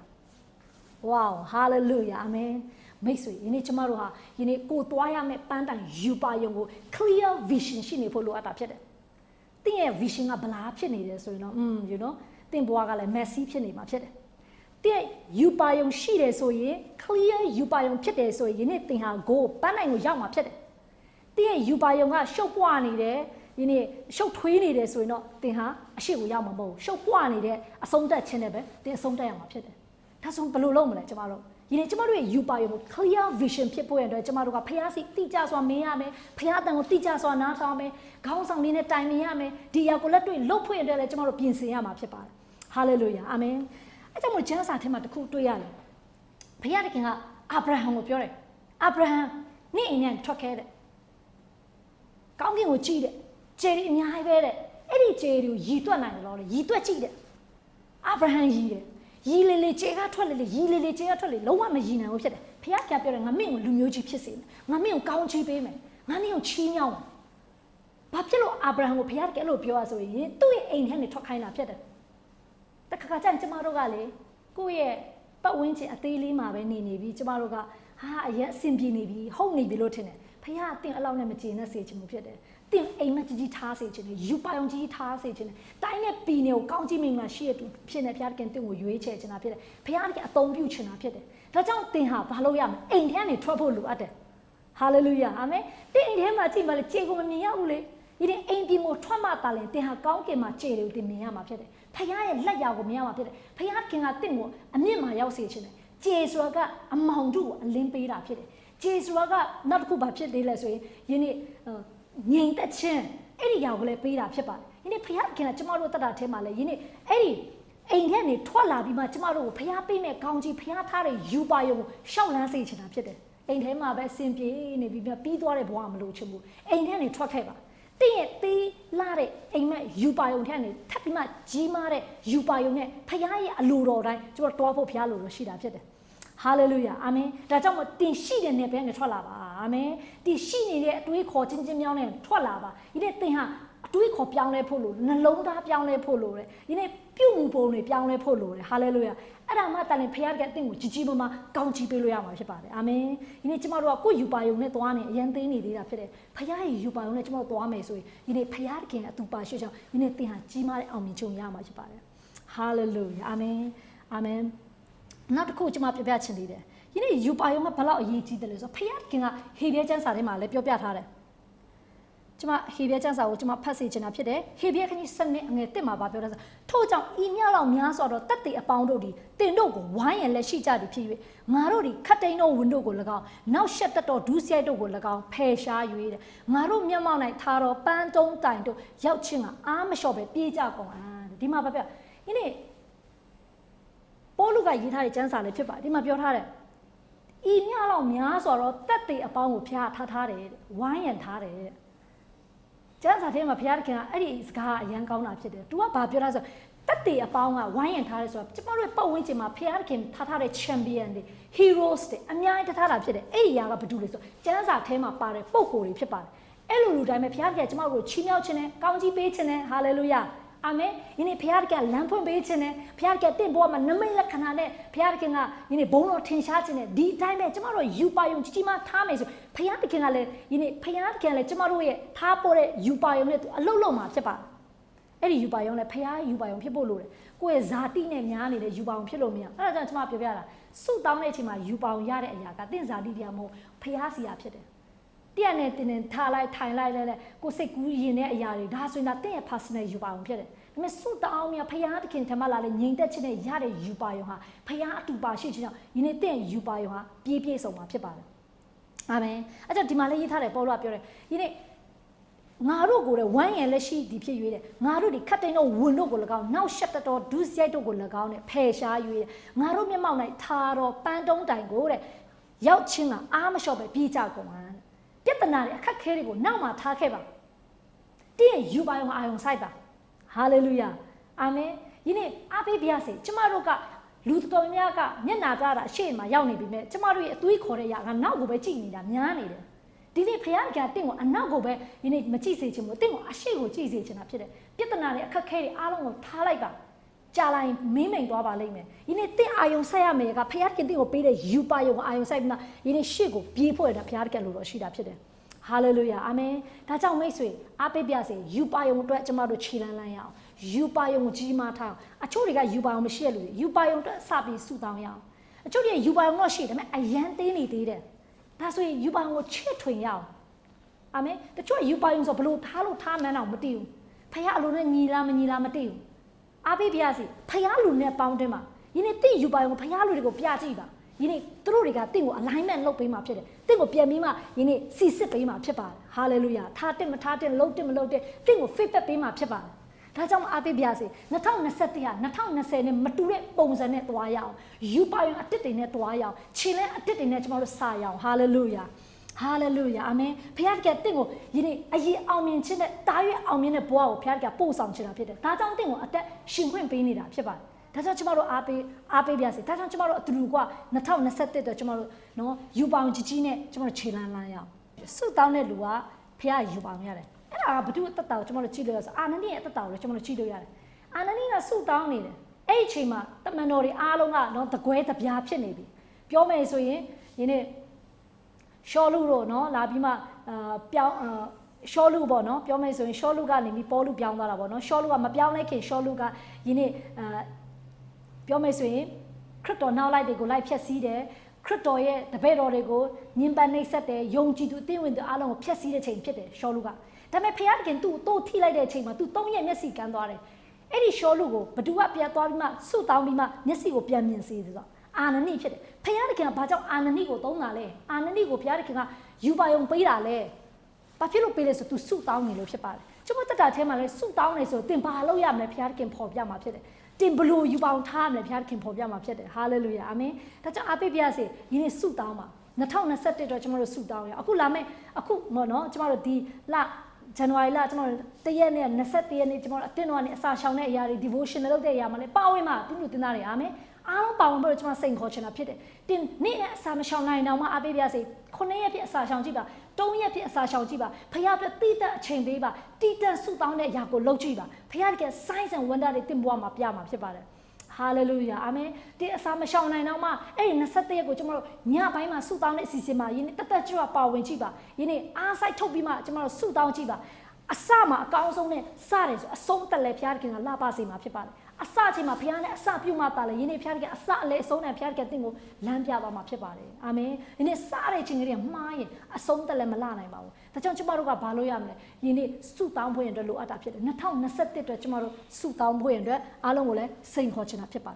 wow hallelujah အာမင်မိတ်ဆွေယနေ့ကျမတို့ဟာယနေ့ကိုသွားရမယ့်ပန်းတိုင်ယူပါယုံကို clear vision ရှိနေဖို့လိုအပ်တာဖြစ်တယ်။တင်းရဲ့ vision ကဘလားဖြစ်နေတယ်ဆိုရင်တော့you know တင်းဘွားကလည်း messy ဖြစ်နေမှာဖြစ်တယ်။တင်းယူပါယုံရှိတယ်ဆိုရင် clear ယူပါယုံဖြစ်တယ်ဆိုရင်ယနေ့တင်းဟာကိုပန်းတိုင်ကိုရောက်မှာဖြစ်တယ်။တင်းရဲ့ယူပါယုံကရှုပ်ပွားနေတယ်ယနေ့ရှုပ်ထွေးနေတယ်ဆိုရင်တော့တင်းဟာအရှိကိုရောက်မှာမဟုတ်ဘူး။ရှုပ်ပွားနေတဲ့အဆုံးသက်ခြင်းနဲ့ပဲတင်းအဆုံးသက်ရမှာဖြစ်တယ်။ဒါဆိုဘယ်လိုလုပ်မလဲကျမတို့ဒီနေ့ကျမတို့ရဲ့ယူပါယုံကို clear vision ဖြစ်ဖို့ရတဲ့ကျမတို့ကဖျားစီတိကျစွာမင်းရမယ်ဖျားတန်ကိုတိကျစွာနားထောင်မယ်ခေါင်းဆောင်လေးနဲ့တိုင်ပင်ရမယ်ဒီအရာကိုလက်တွေ့လုပ်ဖို့ရတဲ့လည်းကျမတို့ပြင်ဆင်ရမှာဖြစ်ပါတယ် hallelujah အာမင်အဲကြောင့်မို့ကျမ်းစာထဲမှာတစ်ခုတွေ့ရတယ်ဘုရားသခင်ကအာဗြဟံကိုပြောတယ်အာဗြဟံနေ့အိမ်နဲ့ထွက်ခဲ့တဲ့ကောင်းကင်ကိုကြည့်တဲ့ခြေတွေအများကြီးပဲတဲ့အဲ့ဒီခြေတွေကိုရည်တွက်နိုင်တယ်လို့လေရည်တွက်ကြည့်တဲ့အာဗြဟံရည်တယ်ရီလေလေခြေကထွက်လေလေရီလေလေခြေကထွက်လေလုံးဝမရည်နိုင်ဘူးဖြစ်တယ်ဖခင်ကပြောတယ်ငါမင်းကိုလူမျိုးကြီးဖြစ်စေမယ်ငါမင်းကိုကောင်းချီးပေးမယ်ငါမင်းကိုချီးမြှောက်မယ်ဘာဖြစ်လို့အာဗြဟံကိုဖခင်ကအဲ့လိုပြောရဆိုရင်သူ့ရဲ့အိမ်ထဲနေထွက်ခိုင်းတာဖြစ်တယ်တခါခါကျရင်ကျမတို့ကလေကိုယ့်ရဲ့ပတ်ဝန်းကျင်အသေးလေးမှာပဲနေပြီးကျမတို့ကဟာအရင်အဆင်ပြေနေပြီဟုတ်နေပြီလို့ထင်တယ်ဖခင်အတင်းအလောက်နဲ့မကျေနပ်စေချင်ဘူးဖြစ်တယ်တင်အိမ်မကြီးထားစေချင်တယ်ယူပါအောင်ကြီးထားစေချင်တယ်တိုင်းနဲ့ပြည်နယ်ကိုကောင်းကြီးမင်္ဂလာရှိရတူဖြစ်နေဘုရားခင်တင့်ကိုရွေးချယ်ချင်တာဖြစ်တယ်ဘုရားခင်အသုံးပြုချင်တာဖြစ်တယ် ဒါကြောင့်သင်ဟာဘာလို့ရမလဲအိမ်ထဲကနေထွက်ဖို့လိုအပ်တယ်ဟာလေလုယာအာမင်သင်အိမ်ထဲမှာကြည့်ပါလေခြေကိုမမြင်ရဘူးလေဒီအိမ်ပြင်ကိုထွက်မှသာလေသင်ဟာကောင်းကင်မှာခြေတွေကိုသင်မြင်ရမှာဖြစ်တယ်ဖခင်ရဲ့လက်ရာကိုမြင်ရမှာဖြစ်တယ်ဖခင်ကသင်ကိုအမြင့်မှာရောက်စေခြင်းတယ်ခြေဆိုတာကအမောင်တို့ကိုအလင်းပေးတာဖြစ်တယ်ခြေဆိုတာကနောက်တစ်ခုဘာဖြစ်သေးလဲဆိုရင်ယနေ့ငြိမ်သက်ခြင်းအဲ့ဒီရောက်ကိုလည်းပေးတာဖြစ်ပါတယ်ယနေ့ဖခင်ကကျမတို့တတ်တာထဲမှာလေယနေ့အဲ့ဒီအိမ်ထဲကနေထွက်လာပြီးမှကျမတို့ကိုဖျားပေးမဲ့ကောင်းကြီးဖျားထားတဲ့ယူပါယုံကိုရှောက်လန်းစေချင်တာဖြစ်တယ်အိမ်ထဲမှာပဲအဆင်ပြေနေပြီးသွားတဲ့ဘဝမလို့ချင်ဘူးအိမ်ထဲကနေထွက်ခဲ့ပါတင့်ရဲ့သေးလာတဲ့အိမ်မက်ယူပါယုံထဲကနေထပ်ပြီးမှကြီးမားတဲ့ယူပါယုံနဲ့ဖျားရဲ့အလိုတော်တိုင်းကျမတို့တွားဖို့ဖျားလို့ရှိတာဖြစ်တယ်ဟာလေလုယာအာမင်ဒါကြောင့်မို့တင်ရှိတဲ့နယ်ပယ်နဲ့ထွက်လာပါအာမင်တင်ရှိနေတဲ့အတွေးခေါ်ချင်းချင်းမြောင်းနဲ့ထွက်လာပါဒီနေ့တင်ဟာအတွေးခေါ်ပြောင်းလဲဖို့လို့နှလုံးသားပြောင်းလဲဖို့လို့တဲ့ဒီနေ့ပြုမှုပုံတွေပြောင်းလဲဖို့လို့တဲ့ဟာလေလုယာအဲ့ဒါမှတန်ရင်ဖခင်ကအသင်ကိုကြီးကြီးမားမားကောင်းချီးပေးလို့ရမှာဖြစ်ပါတယ်အာမင်ဒီနေ့ကျမတို့ကကိုယ့်ယူပါယုံနဲ့သွားနေအရင်သိနေသေးတာဖြစ်တယ်ဖခင်ရဲ့ယူပါယုံနဲ့ကျမတို့သွားမယ်ဆိုရင်ဒီနေ့ဖခင်ကအတူပါရှိချောင်းဒီနေ့သင်ဟာကြီးမားတဲ့အောင်မြင်ခြင်းရမှာဖြစ်ပါတယ်ဟာလေလုယာအာမင်အာမင်နောက်တစ်ခုကျမပြပြချင်သေးတယ်ဒီနေ့ယူပါယုံကဘလောက်အရေးကြီးတယ်လဲဆိုတော့ဖခင်ကဟေဘရဲကျမ်းစာထဲမှာလည်းပြောပြထားတယ်ကျမဟေဘရဲကျမ်းစာကိုကျမဖတ်စေချင်တာဖြစ်တယ်ဟေဘရဲခန်းကြီး7အငယ်1မှာပြောတာဆိုထို့ကြောင့်ဤမြောက်လောက်များစွာသောတတ်တည်အပေါင်းတို့သည်တင်တို့ကိုဝိုင်းရန်လက်ရှိကြသည်ဖြစ်၍ငါတို့သည်ခတ်တိန်တို့ဝင်းတို့ကို၎င်းနောက်ရှက်တတော်ဒုစရိုက်တို့ကို၎င်းဖယ်ရှား၍တဲ့ငါတို့မျက်မှောက်၌ထားတော်ပန်းတုံးတိုင်တို့ရောက်ချင်းကအားမလျှော့ပဲပြေးကြကုန်ဒီမှာပြောဒီနေ့ပေါလုကရေးထားတဲ့ကျမ်းစာလေးဖြစ်ပါတယ်ဒီမှာပြောထားတယ်ဤမြောက်လောက်များစွာသောတတ်တည်အပေါင်းကိုဖျားထားတယ်ဝိုင်းရန်ထားတယ်ကျမ်းစာထဲမှာဘုရားသခင်ကအဲ့ဒီစကားအရန်ကောင်းတာဖြစ်တယ်။ तू ကဘာပြောလဲဆိုတက်တေအပေါင်းကဝိုင်းရံထားတယ်ဆိုတော့ကျမတို့ပတ်ဝန်းကျင်မှာဘုရားသခင်ထားတဲ့ champion တွေ heroes တွေအများကြီးထားတာဖြစ်တယ်။အဲ့ဒီຢာကဘာတူလဲဆိုကျမ်းစာထဲမှာပါတဲ့ပုံကိုယ်တွေဖြစ်ပါတယ်။အဲ့လိုလူတိုင်းပဲဘုရားသခင်ကျမတို့ကိုချီးမြှောက်ခြင်းနဲ့ကောင်းချီးပေးခြင်းနဲ့ hallelujah အာမင်။ယနေ့ဘုရားသခင်လမ်းဖွင့်ပေးခြင်းနဲ့ဘုရားသခင်တင့်ဘဝမှာနမိတ်လက္ခဏာနဲ့ဘုရားသခင်ကယနေ့ဘုံတော်ထင်ရှားခြင်းနဲ့ဒီအတိုင်းပဲကျမတို့ယူပါယုံကြီးမားထားမယ်ဆိုဘုရားသခင်ကလည်းယနေ့ဘုရားသခင်လည်းကျမတို့ရဲ့ထားပေါ်တဲ့ယူပါယုံနဲ့အလုံးလုံးမှာဖြစ်ပါတယ်။အဲ့ဒီယူပါယုံလည်းဘုရားယူပါယုံဖြစ်ဖို့လိုတယ်။ကိုယ့်ရဲ့ဇာတိနဲ့များနေတဲ့ယူပါယုံဖြစ်လို့မရ။အဲ့ဒါကြောင့်ကျမပြောပြတာစုတောင်းတဲ့အချိန်မှာယူပါယုံရတဲ့အရာကတင့်ဇာတိတရားမဟုတ်ဘုရားစီရာဖြစ်တယ်။တည့်ရနဲ့တင်ထားလိုက်ထိုင်လိုက်လဲကိုစိတ်ကူးရင်တဲ့အရာတွေဒါဆိုရင်ဒါတင့်ရဲ့ personal ယူပါယုံဖြစ်တယ်။ဒါပေမဲ့စုတောင်းမြဖရားသခင်ထမလာလေငြိမ်သက်ခြင်းနဲ့ရတဲ့ယူပါယုံဟာဖရားအတူပါရှိခြင်းကြောင့်ယနေ့တင့်ယူပါယုံဟာပြည့်စုံမှာဖြစ်ပါတယ်။အာမင်။အဲ့ကြောင့်ဒီမှာလေးရေးထားတယ်ပေါလုကပြောတယ်။ယနေ့ငါတို့ကိုလည်းဝမ်းရံလက်ရှိဒီဖြစ်၍တဲ့ငါတို့ဒီခတ်တိန်တို့ဝင်တို့ကို၎င်းနောက်ရှက်တတော်ဒုစရိုက်တို့ကို၎င်းနဲ့ဖယ်ရှား၍တဲ့ငါတို့မျက်မှောက်၌ထားတော်ပန်းတုံးတိုင်ကိုတဲ့ရောက်ချင်းကအားမလျှော့ပဲပြေးကြကုန်ပါပြဿနာတွေအခက်ခဲတွေကိုနောက်မှထားခဲ့ပါတင့်ယူပါယုံအာယုံဆိုင်ပါဟာလေလုယာအာမင်ယနေ့အားပေးပါစေကျမတို့ကလူတော်များကမျက်နာကြတာအရှိမရောက်နေပြီမဲ့ကျမတို့ရဲ့အသွေးခေါ်တဲ့ຢာကနောက်ကိုပဲကြည့်နေတာများနေတယ်ဒီနေ့ဖခင်ကတင့်ကိုအနောက်ကိုပဲယနေ့မကြည့်စေချင်ဘူးတင့်ကိုအရှိကိုကြည့်စေချင်တာဖြစ်တယ်ပြဿနာတွေအခက်ခဲတွေအားလုံးကိုထားလိုက်ပါကြာလိုက်မင်းမိန်သွားပါလိမ့်မယ်ယနေ့တင့်အာယုံဆက်ရမယ်ကဖခင်တင့်ကိုပေးတဲ့ယူပါယုံအာယုံဆက်ပြီးမှယနေ့ရှေ့ကိုပြေးဖို့ရတာဖခင်လို့တော့ရှိတာဖြစ်တယ်ဟာလေလုယာအာမင်ဒါကြောင့်မိတ်ဆွေအားပေးပါစေယူပါယုံအတွက်ကျမတို့ခြေလန်းလန်းရအောင်ယူပါယုံကိုကြီးမားထားအောင်အချို့တွေကယူပါယုံမရှိတဲ့လူတွေယူပါယုံအတွက်စပြီးဆူတောင်းရအောင်အချို့တွေကယူပါယုံတော့ရှိတယ်ဒါပေမဲ့အယံသေးနေသေးတယ်ဒါဆိုရင်ယူပါယုံကိုချစ်ထွင်ရအောင်အာမင်တချို့ယူပါယုံဆိုဘလို့ထားလို့ထားမှန်းတော့မသိဘူးဖခင်အလိုနဲ့ညီလားမညီလားမသိဘူးအားပေးပါစေဖခင်လူနဲ့ပေါင်းတင်ပါယနေ့တိယူပါယုံကိုဖခင်လူတွေကိုပြကြည့်ပါယနေ့သူတို့တွေကတင့်ကို alignment လုပ်ပေးမှာဖြစ်တယ်တင့်ကိုပြန်ပြီးမှယနေ့စီစစ်ပေးမှာဖြစ်ပါတယ်ဟာလေလုယာထားတင်မထားတင်လုပ်တင်မလုပ်တင်တင့်ကို feedback ပေးမှာဖြစ်ပါတယ်ဒါကြောင့်အားပေးပါစေ2021ဟာ2020နဲ့မတူတဲ့ပုံစံနဲ့တွားရအောင်ယူပါယုံအတစ်တွေနဲ့တွားရအောင်ခြေလဲအတစ်တွေနဲ့ကျွန်တော်တို့စာရအောင်ဟာလေလုယာဟာလေလုယာအာမင်ဘုရားကတင့်ကိုယနေ့အရေးအောင်မြင်ခြင်းနဲ့တားရွယ်အောင်မြင်တဲ့ဘဝကိုဘုရားကပို့ဆောင်ချင်တာဖြစ်တယ်ဒါကြောင့်တင့်ကိုအသက်ရှင်ခွင့်ပေးနေတာဖြစ်ပါတယ်ဒါကြောင့်ကျမတို့အားပေးပါစေဒါကြောင့်ကျမတို့အတူတူက2021တော့ကျမတို့နော်ယူပေါင်ကြီးနဲ့ကျမတို့ခြေလန်းလန်းရအောင်စုတောင်းတဲ့လူကဖခင်ယူပေါင်ရတယ်အဲ့ဒါကဘုသူအသက်တာကိုကျမတို့ကြည့်လို့ရဆိုအာနန္ဒိရဲ့အသက်တာကိုလည်းကျမတို့ကြည့်လို့ရတယ်အာနန္ဒိကစုတောင်းနေတယ်အဲ့ဒီအချိန်မှာတမန်တော်တွေအားလုံးကနော်တကွဲတပြားဖြစ်နေပြီပြောမယ်ဆိုရင်ယနေ့ရှောလူတို့နော်လာပြီးမှပြောင်းရှောလူပေါ့နော်ပြောမယ်ဆိုရင်ရှောလူကနေပြီးပေါလုပြောင်းသွားတာပေါ့နော်ရှောလူကမပြောင်းလိုက်ခင်ရှောလူကယနေ့ပြောမယ်ဆိုရင်ခ ခရစ်တော်နောက်လိုက်တွေကိုလိုက်ဖြတ်စည်းတယ်ခရစ်တော်ရဲ့တပည့်တော်တွေကိုညင်ပန်းနှိပ်စက်တယ်ယုံကြည်သူအသင်းဝင်သူအားလုံးကိုဖျက်ဆီးတဲ့ချိန်ဖြစ်တယ်ရှောလူကဒါပေမဲ့ဖခင်ကသူ့ကိုထိလိုက်တဲ့အချိန်မှာသူ3ရက်မျက်စိကန်းသွားတယ်အဲ့ဒီရှောလူကိုဘသူကပြန်သွားပြီးမှဆုတောင်းပြီးမှမျက်စိကိုပြန်မြင်စေဆိုတော့အာနနိဖြစ်တယ်ဖခင်ကဘာကြောင့်အာနနိကိုသုံးတာလဲအာနနိကိုဖခင်ကယူပါယုံပေးတာလဲဘာဖြစ်လို့ပေးလဲဆိုသူဆုတောင်းနေလို့ဖြစ်ပါတယ်ကျွန်တော်တက်တာထဲမှာလဲဆုတောင်းနေဆိုတင်ဘာလို့ရမလဲဖခင်ဖော်ပြမှာဖြစ်တယ်တင်ဘလို့ယူပေါင်းထားမယ်ဖခင်ဖော်ပြမှာဖြစ်တယ်ဟာလေလုယာအာမင်ဒါကြောင့်အားပေးပါစေဒီနေ့ဆုတောင်းပါ2021တော့ကျွန်တော်တို့ဆုတောင်းရအခုလာမယ့်အခုနော်ကျွန်တော်တို့ဒီလဇန်နဝါရီလကျွန်တော်တို့တရက်နဲ့21ရက်နေ့ကျွန်တော်တို့အတင်းတော်ကနေအစာရှောင်တဲ့အရာတွေ devotional လုပ်တဲ့အရာမှာလည်းပါဝင်မှာပြုလို့တင်တာတွေအာမင်အားလုံးပါဝင်ဖို့ကျွန်တော်စိန်ခေါ်ချင်တာဖြစ်တယ်တင်နေ့နဲ့အစာမရှောင်နိုင်တော့မှအားပေးပါစေ9ရက်ဖြစ်အစာရှောင်ကြည့်ပါ3ရက်ဖြစ်အစာရှောင်ကြည့်ပါဖခင်ပြတိတက်အချိန်ပေးပါတိတက်ဆုတောင်းတဲ့အရာကိုလုပ်ကြည့်ပါဖခင်က signs and wonder တွေတင်ပွားမှာပြမှာဖြစ်ပါတယ်ဟာလေလုယာအာမင်ဒီအစာမရှောင်နိုင်တော့မှအဲ့ဒီ21ရက်ကိုကျွန်တော်တို့ညပိုင်းမှာဆုတောင်းတဲ့အစီအစဉ်မှာယင်းတက်တက်ကြွပါဝင်ကြည့်ပါယင်းအားဆိုင်ထုတ်ပြီးမှကျွန်တော်တို့ဆုတောင်းကြည့်ပါအစမှာအကောင်းဆုံးနဲ့စတယ်ဆိုအဆုံးတက်လဲဖခင်ကလာပါစေမှာဖြစ်ပါတယ်အစချိန်မှာဖခင်နဲ့အစပြုမှတာလဲယင်းဖခင်ကအစအလဲအဆုံးနဲ့ဖခင်ကတင့်ကိုလမ်းပြသွားမှာဖြစ်ပါတယ်အာမင်ယင်းစတဲ့ချိန်ကလေးမှားရင်အဆုံးတက်လဲမလာနိုင်ပါဘူးဒါကြောင့်ကျွန်တော်တို့ကဘာလို့ရမလဲယင်းဆုတောင်းဖို့ရတဲ့လိုအပ်တာဖြစ်တယ်2021အတွက်ကျွန်တော်တို့ဆုတောင်းဖို့ရတဲ့အားလုံးကိုလည်းစိန်ခေါ်ချင်တာဖြစ်ပါတယ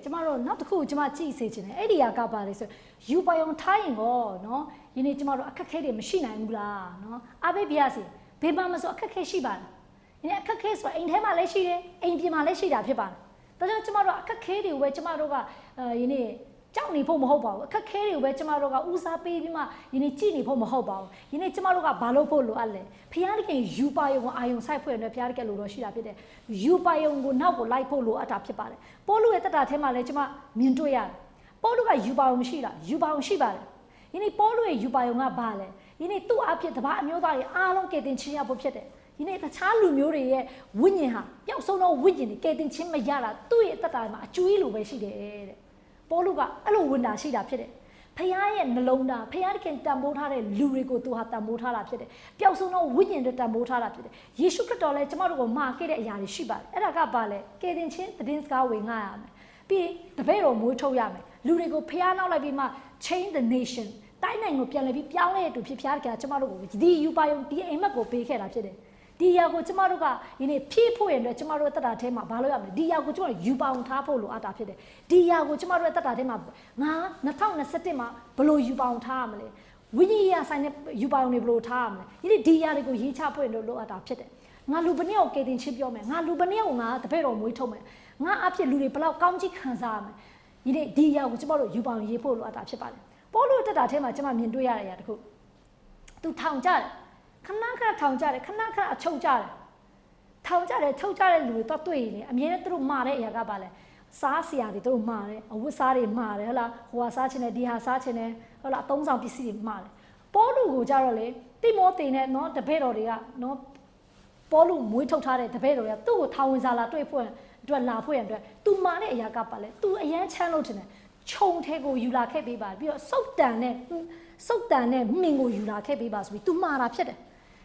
်ကျမတို့နောက်တစ်ခုကျမကြည့်စေချင်တယ်အဲ့ဒီကပါလေဆိုယူပိုင်ထားရင်ကောနော်ယနေ့ကျမတို့အခက်ခဲတွေမရှိနိုင်ဘူးလားနော်အားပေးပြရစီဘေးမှာမဆိုအခက်ခဲရှိပါတယ်ယနေ့အခက်ခဲဆိုအိမ်ထဲမှာလည်းရှိတယ်အိမ်ပြင်မှာလည်းရှိတာဖြစ်ပါတယ်ဒါကြောင့်ကျမတို့အခက်ခဲတွေကိုပဲကျမတို့ကယနေ့ကြောက်နေဖို့မဟုတ်ပါဘူးအခက်ခဲတွေကိုပဲကျမတို့ကဦးစားပေးပြီးမှယနေ့ကြည့်နေဖို့မဟုတ်ပါဘူးယနေ့ကျမတို့ကဘာလို့ဖို့လိုအပ်လဲဖခင်တကယ်ယူပါယုံကိုအာယုံဆိုင်ဖွင့်ရတဲ့ဖခင်တကယ်လိုတော့ရှိတာဖြစ်တယ်ယူပါယုံကိုနောက်ကိုလိုက်ဖို့လိုအပ်တာဖြစ်ပါတယ်ပေါလုရဲ့တက်တာထဲမှာလည်းကျမမြင်တွေ့ရတယ်ပေါလုကယူပါယုံမရှိတာယူပါယုံရှိပါတယ်ယနေ့ပေါလုရဲ့ယူပါယုံကဘာလဲယနေ့သူ့အဖြစ်တပါအမျိုးသားတွေအားလုံးကယ်တင်ခြင်းရဖို့ဖြစ်တယ်ယနေ့တခြားလူမျိုးတွေရဲ့ဝိညာဉ်ဟာပျောက်ဆုံးသောဝိညာဉ်တွေကယ်တင်ခြင်းမရတာသူ့ရဲ့တက်တာမှာအကျွေးလိုပဲရှိတယ်တဲ့ပေါလုကအဲ့လိုဝင်တာရှိတာဖြစ်တယ်ဖခင်ရဲ့နှလုံးသားဖခင်တခင်တန်ဖိုးထားတဲ့လူတွေကိုသူဟာတန်ဖိုးထားတာဖြစ်တယ်ပျောက်ဆုံးသောဝိညာဉ်တွေတန်ဖိုးထားတာဖြစ်တယ်ယေရှုခရစ်တော်လည်းကျမတို့ကိုမှာခဲ့တဲ့အရာတွေရှိပါတယ်အဲ့ဒါကဘာလဲကယ်တင်ခြင်းတည်င်းစကားဝင်ငှားရမယ်ပြီးတပည့်တော်မွေးထုတ်ရမယ်လူတွေကိုဖခင်နောက်လိုက်ပြီးမှ change the nation တိုင်းနိုင်ငံကိုပြန်လည်ပြီးပြောင်းလဲတဲ့သူဖြစ်ဖခင်ကကျမတို့ကိုဒီယူပါယုံဒီအိမ်မက်ကိုပေးခဲ့တာဖြစ်တယ်ဒီຢာကိုကျမတို့ကဒီနေ့ဖြည့်ဖို့ရတဲ့ကျမတို့တက်တာထဲမှာဘာလို့ရမလဲဒီຢာကိုကျမတို့ယူပါအောင်ထားဖို့လိုအပ်တာဖြစ်တယ်ဒီຢာကိုကျမတို့တက်တာထဲမှာငါ2021မှာဘလို့ယူပါအောင်ထားရမလဲဝိညာဉ်ရေးဆိုင်တဲ့ယူပါအောင်တွေဘလို့ထားရမလဲဒီຢာတွေကိုရေးချဖို့ရလို့လိုအပ်တာဖြစ်တယ်ငါလူပနည်းကိုကယ်တင်ချင်းပြောမယ်ငါလူပနည်းကိုငါတပည့်တော်မွေးထုတ်မယ်ငါအဖြစ်လူတွေဘလောက်ကောင်းကြီးခံစားရမလဲဒီຢာကိုကျမတို့ယူပါအောင်ရေးဖို့လိုအပ်တာဖြစ်ပါတယ်ပေါလုတက်တာထဲမှာကျမမြင်တွေ့ရတဲ့အရာတခုသူထောင်ကြတယ်ခဏခဏထောင်ကြတယ်ခဏခဏအချုပ်ကြတယ်ထောင်ကြတယ်ချုပ်ကြတဲ့လူတွေတော့တွေ့ရင်အမြဲတမ်းသူတို့မှာတဲ့အရာကပါလဲစားစရာတွေသူတို့မှာတယ်အဝတ်စားတွေမှာတယ်ဟုတ်လားဟိုဟာစားချင်တယ်ဒီဟာစားချင်တယ်ဟုတ်လားအသုံးဆောင်ပစ္စည်းတွေမှာတယ်ပေါလုကိုကြတော့လေတိမောသေနဲ့နော်တပည့်တော်တွေကနော်ပေါလုမွေးထုတ်ထားတဲ့တပည့်တော်တွေကသူ့ကိုထောင်ဝင်စားလာတွေ့ဖို့အတွက်လာဖို့ရအတွက်သူမှာတဲ့အရာကပါလဲသူအရန်ချမ်းလို့ထင်တယ်ခြုံထဲကိုယူလာခဲ့ပေးပါပြီးတော့စုတ်တန်နဲ့မင်းကိုယူလာခဲ့ပေးပါဆိုပြီးသူမှာတာဖြစ်တယ်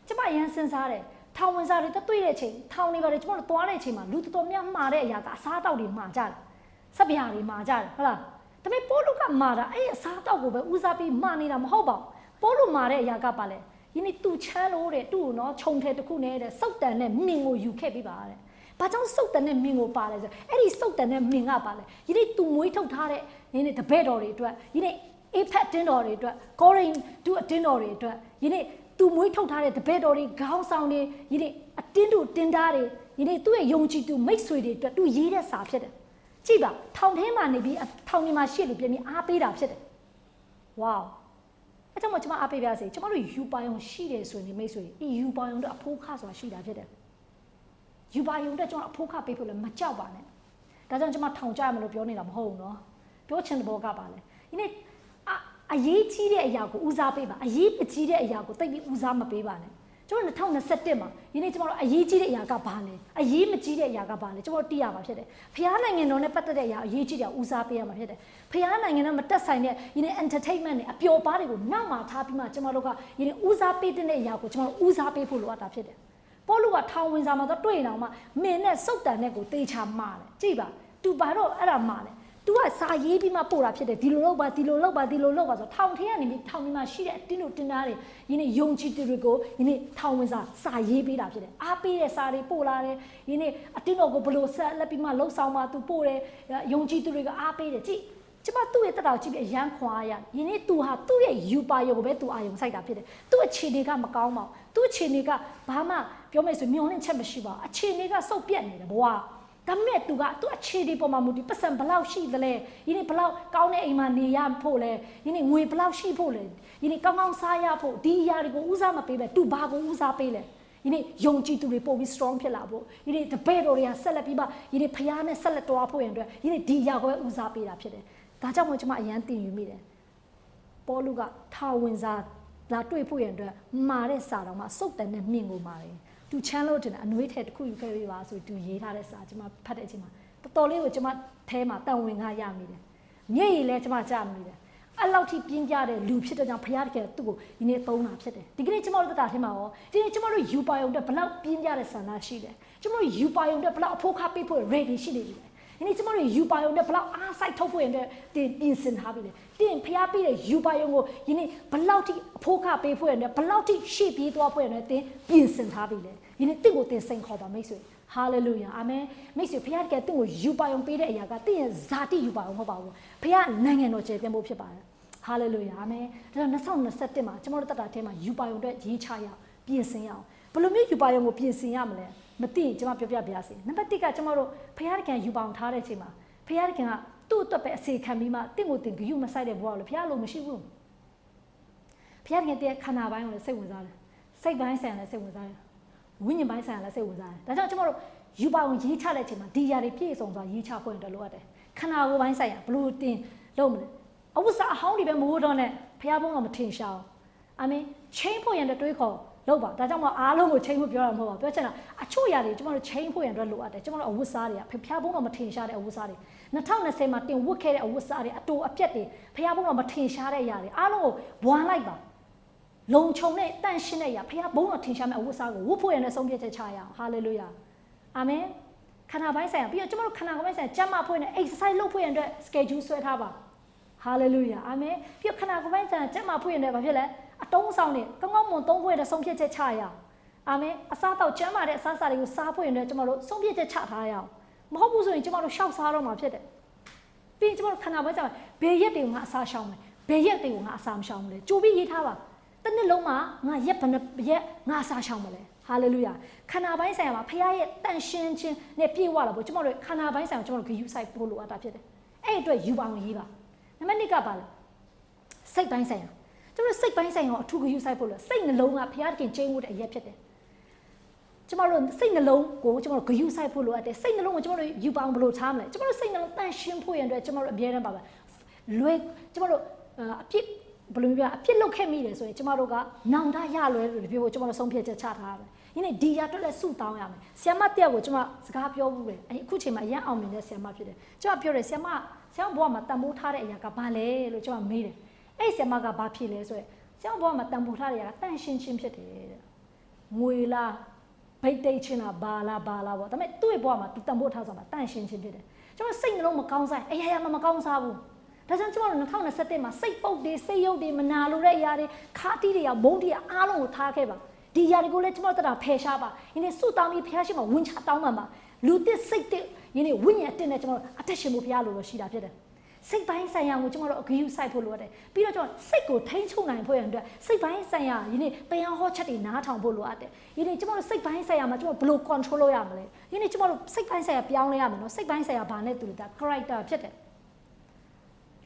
ကျမအရန်စဉ်းစားတယ်ထောင်ဝင်စားတွေတွေ့တဲ့အချိန်ထောင်နေပါတယ်ကျမတို့သွားတဲ့အချိန်မှာလူတော်များမှာတဲ့အရာကအစားတောက်တွေမှာကြတယ်စပျာတွေမှာကြတယ်ဟုတ်လားဒါပေမဲ့ပေါလုကမှာတာအဲ့အစားတောက်ကိုပဲဦးစားပြီးမှာနေတာမဟုတ်ပါဘူးပေါလုမှာတဲ့အရာကပါလဲယနေ့သူချမ်းလို့တဲ့သူ့ကိုနော်ခြုံထဲတစ်ခုနဲ့တဲ့စုတ်တန်နဲ့မင်းကိုယူခဲ့ပေးပါတဲ့ဘာကြောင့်စုတ်တန်နဲ့မင်းကိုပါလဲဆိုအဲ့ဒီစုတ်တန်နဲ့မင်းကပါလဲယနေ့သူမွေးထုတ်ထားတဲ့ယနေ့တပည့်တော်တွေအတွက်ယနေ့အေဖက်တင်းတော်တွေအတွက်ကောရိန္သုအတင်းတော်တွေအတွက်ယနေ့သူမွေးထုတ်ထားတဲ့တပည့်တော်တွေခေါင်းဆောင်တွေယနေ့အတင်းတို့တင်းသားတွေယနေ့သူ့ရဲ့ယုံကြည်သူမိတ်ဆွေတွေအတွက်သူရေးတဲ့စာဖြစ်တယ်ကြည့်ပါထောင်ထဲမှာနေပြီးထောင်ထဲမှာရှေ့လူပြင်းပြီးအားပေးတာဖြစ်တယ်ဝေါအဲ့ကြောင့်ကျွန်မအားပေးပါစေကျွန်တော်တို့ယူပါယုံရှိတယ်ဆိုရင်မိတ်ဆွေဒီယူပါယုံတော့အဖိုးခဆိုတာရှိတာဖြစ်တယ်ယူပါယုံတော့ကျွန်တော်အဖိုးခပေးဖို့လည်းမကြောက်ပါနဲ့ဒါကြောင့်ကျွန်မထောင်ကြရမလို့ပြောနေတာမဟုတ်ဘူးနော်ပြောချင်တဲ့ဘောကပါလေဒီနေ့အရေးကြီးတဲ့အရာကိုဦးစားပေးပါအရေးမကြီးတဲ့အရာကိုတိတ်ပြီးဦးစားမပေးပါနဲ့ကျွန်တော်2021မှာယနေ့ကျွန်တော်အရေးကြီးတဲ့အရာကဘာလဲအရေးမကြီးတဲ့အရာကဘာလဲကျွန်တော်သိရမှာဖြစ်တယ်ဖျားနိုင်ငံတော်နဲ့ပတ်သက်တဲ့အရာအရေးကြီးတဲ့အရာဦးစားပေးရမှာဖြစ်တယ်ဖျားနိုင်ငံနဲ့မတက်ဆိုင်တဲ့ယနေ့ entertainment နဲ့အပျော်ပါးတွေကိုနောက်မှထားပြီးမှကျွန်တော်တို့ကယနေ့ဦးစားပေးတဲ့အရာကိုကျွန်တော်ဦးစားပေးဖို့လိုအပ်တာဖြစ်တယ်ပေါလုကထောင်ဝင်စာမှာတော့တွေ့နေအောင်မှမင်းနဲ့စုတ်တန်နဲ့ကိုတေချာမှာတယ်ကြည့်ပါသူဘာတော့အဲ့ဒါမှာလဲ तू आ सा ये भी मा पोरा फिर दिलो बा so थाउं थे यानी थाउं में शीरे तिनो तिनारे इन्हें योंची तिरु को इन्हें थाउं में सा ये भी फिर आप ही सारे पोला रे इन्हें तिनो को बलो सा लपी मा लो साउमा तू पोरे योंची तिरु को आप ही ची चमा तू ये तराव ची यां ख्वाया इन्हें तू हा तू ये युपायो को बे तू आयों साइड आप फिर तू अच्छे ने का मकाऊ मा तू अच्छे ने का भामा प्यो में से म्योने चम शिवा अच्छे ने का सौ पिया ने बुआ तम्मे तू अच्छे दी पमा मुटी पसंद बलाव शी दले इन्हें बलाव काउने ईमानी या पोले इन्हें मुए बलाव शी पोले इन्हें कांगाऊ साया पो दी यार को उजा मा पेले तू बागो उजा पेले इन्हें योंची तू रिपो भी स्ट्रॉन्ग फिला पो इन्हें दबे रोरिया सेलेट पीबा इन्हें भयाने सेलेट तो आपो एंड्रे इन्हें दी या को उजा पेला फिरे ताजा मुझे मा यान तीन युमी दे पोलुगा थावंजा ला टुई पो एंड्रे मारे सारा मा सोते ने मिंगो मारे तू चैनल तो ना नुई थे कुछ कर भी वासु तू ये थारे सा जमा फटे जमा तो तोले वो जमा थे मा ताऊंगा यामी दे ये ले जमा जामी दे अल्लाह की पिंजा दे लूप से तो जहाँ फयार के तू को इन्हें तो ना फिर दिखने जमा तो ताहे मा हो जिन्हें जमा लो युपायों दे बला पिंजा दे सना शी दे जमा लो युपायों दे बला फोका पे पो रेडी शी दे इन्हें जमा लो युपायों दे बला आसाई थोपो इन्हें ते इंसान हाबी दे तीन फयार पे युपायों को इन्हें बला टी फोका पे पो इन्हें बला टी शी भी तो आपो इन्हें ते इंसान हाबी दे इन्हें तिगो ते सिंह खाबा में से हालेलुया आमेन में से फिर क्या तिगो युपायों पे दे या का तीन जाति युपायों हो बावो फिर नंगे नोचे ते मोफे बाय हालेलुया आमेन तो नसाउ नसते मा चमोड़ तटा थे मा युपायों दे ये छाया पियसिंग याओ बलों में युपायों को पियसिंग याम ले मती चमा प्याप्या ब्यासे नंबर तीन का चमोड़ो फिर क्या युपायों थारे चीमा फिर क्या तू तो पे से खमी मा तिगो तिग यु मसाइडे बुआलो फिर लो मशीबू फिर क्या ते खाना बायों ले से वजाले से बाय से ले से वजाले विन्य बाय से ले से वजाले ताजा चमोड़ो युपायों ये छाले चीमा दियारे पिए सोंगा ये छा पॉइंट लो आते खाना वो बाय से या ब्लू तीन लो मले अब उस हाउ ली बे मोड़ो ने फिर बोंगा मठीन शाओ आमें चेंज पॉइंट तो एक लो बा ताजा मो आलों को चेंज पॉइंट लो बा प्यार चना अच्छो यारे चमोड़ो चेंज पॉइंट लो आते चमोड़ो अब उस सारे फिर बोंगा मठीन शारे अब उस सारे नथाव नसे माते वो खेरे अब उस सारे अटो अप्यते फिर बोंगा मठीन शारे यारे आलों को बुआन लाई बा लों चोंने तंशिने या फिर बोंगा मठीन शामे अब उस सारे वो पॉइंट ने सोंगे चे छाया हालेलुया आमेन खाना बाय से पियो चमोड़ो खाना को बाय से जमा पॉइंट एक्सरसाइज लो पॉइंट स्केड्यूल स्वेट हाबा हालेलुया आमेन फिर खाना को बाय से जमा पॉइंट ने बाफे ले अटों साउंड ने कंगाऊ मों तों पॉइंट सोंगे चे छाया आमेन असा तो जमा रे असा सारे को सा पॉइंट ने चमोड़ो सोंगे चे छा थाया မဟုတ်ဘူးဆိုရင်ကျမတို့ရှောက်စားတော့မှာဖြစ်တယ်ပြီးရင်ကျမတို့ခန္ဓာပွဲကျမှဘယ်ရက်တွေကိုငါအစားရှောင်မလဲဘယ်ရက်တွေကိုငါအစားမရှောင်မလဲကြိုပြီးရေးထားပါတစ်နှစ်လုံးမှာငါရက်ဘယ်နှရက်ငါအစားရှောင်မလဲဟာလေလုယာခန္ဓာပိုင်းဆိုင်ရာမှာဖခင်ရဲ့တန်ရှင်းခြင်းနဲ့ပြည့်ဝလာဖို့ကျမတို့ခန္ဓာပိုင်းဆိုင်ရာကျမတို့ဂရုစိုက်ဖို့လိုအပ်တာဖြစ်တယ်အဲ့အတွက်ယူပါအောင်ရေးပါနံပါတ်1ကပါလဲစိတ်ပိုင်းဆိုင်ရာကျမတို့စိတ်ပိုင်းဆိုင်ရာအထူးဂရုစိုက်ဖို့လိုစိတ်နှလုံးကဖခင်ခင်ကျင်းဖို့တဲ့အရက်ဖြစ်တယ်ကျမတို့စိတ်နှလုံးကိုကျမတို့ဂရုစိုက်ဖို့လိုအပ်တယ်စိတ်နှလုံးကိုကျမတို့ယူပါအောင်ဘယ်လိုထားမလဲကျမတို့စိတ်နှလုံးတန်ရှင်းဖို့ရန်အတွက်ကျမတို့အမြဲတမ်းပါပဲလွယ်ကျမတို့အပြစ်ဘယ်လိုပြောအပြစ်လုပ်ခဲ့မိတယ်ဆိုရင်ကျမတို့ကနောင်တရလွယ်လို့ပြောဖို့ကျမတို့ဆုံးဖြတ်ချက်ချထားတယ်။ဒီနေ့ဒီရအတွက်လည်းစုတောင်းရမယ်။ဆီယမတက်ကိုကျမစကားပြောဘူးလေ။အခုချိန်မှာအရန်အောင်မြင်တဲ့ဆီယမဖြစ်တယ်။ကျမပြောတယ်ဆီယမဘဝမှာတန်ဖိုးထားတဲ့အရာကဘာလဲလို့ကျမမေးတယ်။အဲ့ဆီယမကဘာဖြစ်လဲဆိုရင်ဆီယမဘဝမှာတန်ဖိုးထားတဲ့အရာကတန်ရှင်းချင်းဖြစ်တယ်တဲ့။ငွေလားဗိတ်တိတ်ချင်းလားဘာလားပေါ့ဒါပေမဲ့သူ့ရဲ့ဘဝမှာသူတန်ဖိုးထားဆိုတာတန်ရှင်းချင်းဖြစ်တယ်။ကျမစိတ်နှလုံးမကောင်းစားအရာမကောင်းစားဘူး။ဒါကြောင့်ကျမတို့2021မှာစိတ်ပုတ်တွေစိတ်ရုပ်တွေမနာလိုတဲ့အရာတွေခါတီးတွေဘုံတွေအားလုံးကိုထားခဲ့ပါဒီຢာတွေကိုလည်းကျမတို့တဖယ်ရှားပါဒီနေ့စုတောင်းပြီးဖျားရှိမှဝင်ချတောင်းမှပါလူတစ်စိတ်တစ်ဒီနေ့ဝိညာဉ်တစ်နဲ့ကျမတို့အသက်ရှင်ဖို့ဖျားလို့ရှိတာဖြစ်တယ်စိတ်ပိုင်းဆိုင်ရာကိုကျမတို့အဂရုစိုက်ဖို့လိုတယ်ပြီးတော့ကျမစိတ်ကိုထိန်းချုပ်နိုင်ဖို့ရန်အတွက်စိတ်ပိုင်းဆိုင်ရာဒီနေ့တရားဟောချက်တွေနားထောင်ဖို့လိုအပ်တယ်ဒီနေ့ကျမတို့စိတ်ပိုင်းဆိုင်ရာမှာကျမတို့ဘယ်လို control လုပ်ရမလဲဒီနေ့ကျမတို့စိတ်ပိုင်းဆိုင်ရာပြောင်းလဲရမယ်နော်စိတ်ပိုင်းဆိုင်ရာဘာနဲ့တူလဲဒါ character ဖြစ်တယ်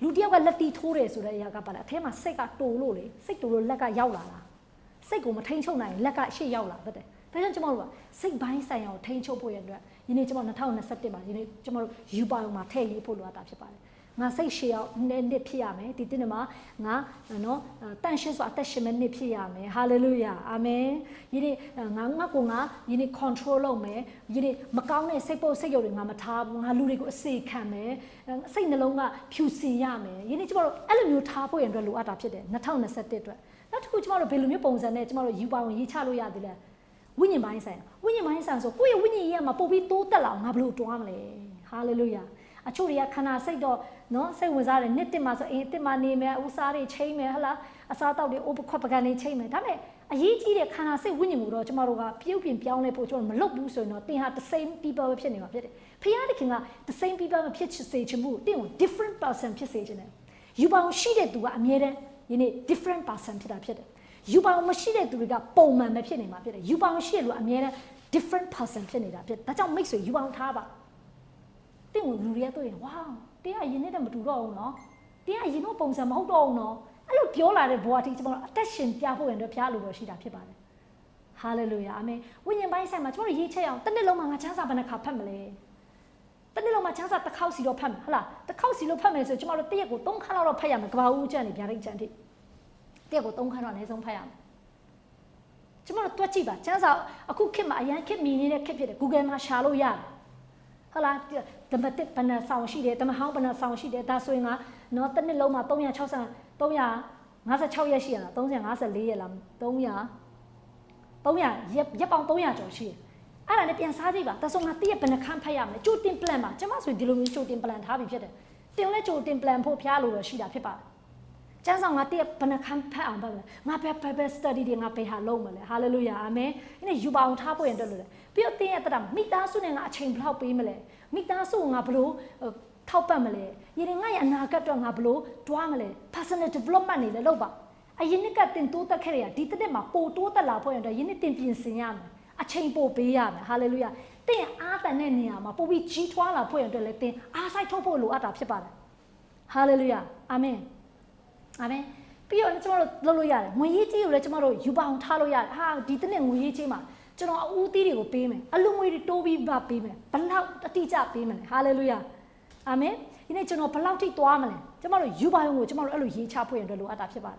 လူတယောက်ကလက်တီထိုးတယ်ဆိုတဲ့အရာကပါလားအထဲမှာစိတ်ကတိုးလို့လေစိတ်တိုးလို့လက်ကရောက်လာတာစိတ်ကိုမထိန်ချုပ်နိုင်လက်ကရှေ့ရောက်လာတဲ့ဒါကြောင့်ကျမတို့ကစိတ်ပိုင်းဆိုင်ရာကိုထိန်ချုပ်ဖို့ရတဲ့ဒီနေ့ကျမတို့2021မှာဒီနေ့ကျမတို့ယူပါအောင်မှာထည့်ရေးဖို့လိုအပ်တာဖြစ်ပါတယ်ငါစိတ်ရှေ့အောင်နှစ်ဖြစ်ရမယ်ဒီတင်မှာငါနော်တန်ရှင်းစွာအသက်ရှင်မဲ့နှစ်ဖြစ်ရမယ်ဟာလေလုယာအာမင်ဒီနေ့ငါဒီနေ့ control လုပ်မယ်ဒီနေ့မကောင်းတဲ့စိတ်ပုတ်စိတ်ယုတ်တွေငါမထားဘူးငါလူတွေကိုအစေခံမယ်စိတ်နှလုံးကဖြူစင်ရမယ်ဒီနေ့ကျမတို့အဲ့လိုမျိုးထားဖို့ရန်အတွက်လိုအပ်တာဖြစ်တယ်2021အတွက်နောက်တစ်ခုကျမတို့ဘယ်လိုမျိုးပုံစံနဲ့ကျမတို့ယူပါအောင်ရေးချလို့ရသေးလဲဝိညာဉ်ပိုင်းဆိုင်ဆိုကိုယ့်ရဲ့ဝိညာဉ်ရေးမှာပို့ပြီးတိုးတက်လာအောင်ငါဘယ်လိုတွားမလဲဟာလေလုယာ အချို့တွေကခန္ဓာစိတ်တော့နော်စိတ်ဝင်စားတယ်နှစ်တစ်မှာဆိုအေးတစ်မှာနေမယ်ဥစားတွေချိန်မယ်ဟလားအစားတောက်တွေအိုးခွက်ပကံတွေချိန်မယ်ဒါပေမဲ့အရေးကြီးတဲ့ခန္ဓာစိတ်ဝိညာဉ်ကိုတော့ကျမတို့ကပြုတ်ပြင်ပြောင်းလဲဖို့ကျွန်တော်မလုပ်ဘူးဆိုရင်တော့တင်ဟာ the same people ပဲဖြစ်နေမှာဖြစ်တယ်ဖခင်တခင်က the same people မဖြစ်စေချင်ဘူးတင်ကို different person ဖြစ်စေချင်တယ်ယူပါအောင်ရှိတဲ့သူကအမြဲတမ်းယနေ့ different person ဖြစ်တာဖြစ်တယ်ယူပါအောင်မရှိတဲ့သူတွေကပုံမှန်ပဲဖြစ်နေမှာဖြစ်တယ်ယူပါအောင်ရှိတဲ့လူကအမြဲတမ်း different person ဖြစ်နေတာဖြစ်ဒါကြောင့်မိတ်ဆွေယူပါအောင်ထားပါတင်ကိုလူတွေကတွေ့ရင်ဝါတင်းကယင်းနဲ့တည်းမတူတော့ဘူးနော်တင်းကယင်းတော့ပုံစံမဟုတ်တော့ဘူးနော်အဲ့လိုပြောလာတဲ့ဘဝတိကျွန်တော်အသက်ရှင်ပြဖို့ရင်တော့ဘုရားလိုတော်ရှိတာဖြစ်ပါတယ်ဟာလေလုယာအာမင်ဝိညာဉ်ပိုင်းဆိုင်မှာကျွန်တော်ရေးချက်အောင်တစ်နှစ်လုံးမှာငါချမ်းစာဘယ်နှခါဖတ်မလဲတစ်နှစ်လုံးမှာချမ်းစာတစ်ခေါက်စီတော့ဖတ်မယ်ဟုတ်လားတစ်ခေါက်စီလို့ဖတ်မယ်ဆိုကျွန်တော်တို့တစ်ရက်ကို3ခါလောက်တော့ဖတ်ရမယ်ကဘာဦးကျန်နေဗျာဒိတ်ကျန်တိတစ်ရက်ကို3ခါတော့အနည်းဆုံးဖတ်ရမယ်ကျွန်တော်တို့တွက်ကြည့်ပါချမ်းစာအခုခေတ်မှာအရန်ခေတ်မီနေတဲ့ခေတ်ဖြစ်တယ် Google မှာရှာလို့ရတယ်ဟုတ်လားတမတစ်ဘဏ္ဍာဆောင်ရှိတယ်တမဟောင်းဘဏ္ဍာဆောင်ရှိတယ်ဒါဆိုရင်ကနော်တစ်နှစ်လုံးမှာ356ရက်ရှိရလား354ရက်လား300ရက်ပေါင်း300ကျော်ရှိတယ်အဲ့ဒါနဲ့ပြန်စားကြည့်ပါဒါဆိုငါတည့်ရဘယ်နှခန်းဖတ်ရမလဲကြိုတင် plan ပါကျွန်မဆိုဒီလိုမျိုးကြိုတင် plan ထားပြီးဖြစ်တယ်တင်လဲကြိုတင် plan ဖို့ဖျားလို့တော့ရှိတာဖြစ်ပါတယ်ကျမ်းစာငါတည့်ရဘယ်နှခန်းဖတ်အောင်ပါလဲငါဘယ် Bible study တွေငါဘယ်ဟာလုပ်မလဲ hallelujah amen ဒီနေ့ယူပါအောင်ထားဖို့ရင်တက်လို့လေပြီးတော့တင်ရတဲ့မိသားစုနဲ့ငါအချိန်ဘယ်လောက်ပေးမလဲမိသားစုငါဘလို့ထောက်ပံ့မလဲယရင်ငါရဲ့အနာဂတ်တော့ငါဘလို့တွားမလဲ personal development နေလဲလုပ်ပါအရင်နှစ်ကတင်တိုးတက်ခဲ့ရဒီတစ်မှာပိုတိုးတက်လာဖို့ရင်တော့ယင်းနှစ်တင်ပြင်ဆင်ရမယ်အချိန်ပိုပေးရမယ်ဟာလေလုယာတင်အားတန်တဲ့နေရာမှာပိုပြီးကြီးထွားလာဖို့ရင်တော့လည်းတင်အားစိုက်ထုတ်ဖို့လိုအပ်တာဖြစ်ပါတယ်ဟာလေလုယာအာမင်အာမင်ပြီးတော့ကျွန်တော်တို့လုပ်လို့ရတယ်ငွေရေးကြီးကိုလည်းကျွန်တော်တို့ယူပါအောင်ထားလို့ရတယ်ဟာဒီတစ်နှစ်ငွေရေးကြီးမှာကျွန်တော်အဦးသီးတွေကိုပေးမယ်အလူငွေတွေတိုးပြီးမှပေးမယ်ဘလောက်အတိအကျပေးမယ်ဟာလေလုယာအာမင်ဒီနေ့ကျွန်တော်ဘလောက်ထိသွားမလဲကျွန်တော်တို့ယူပါအောင်ကိုကျွန်တော်တို့အဲ့လိုရေးချဖို့ရင်တော့လိုအပ်တာဖြစ်ပါတယ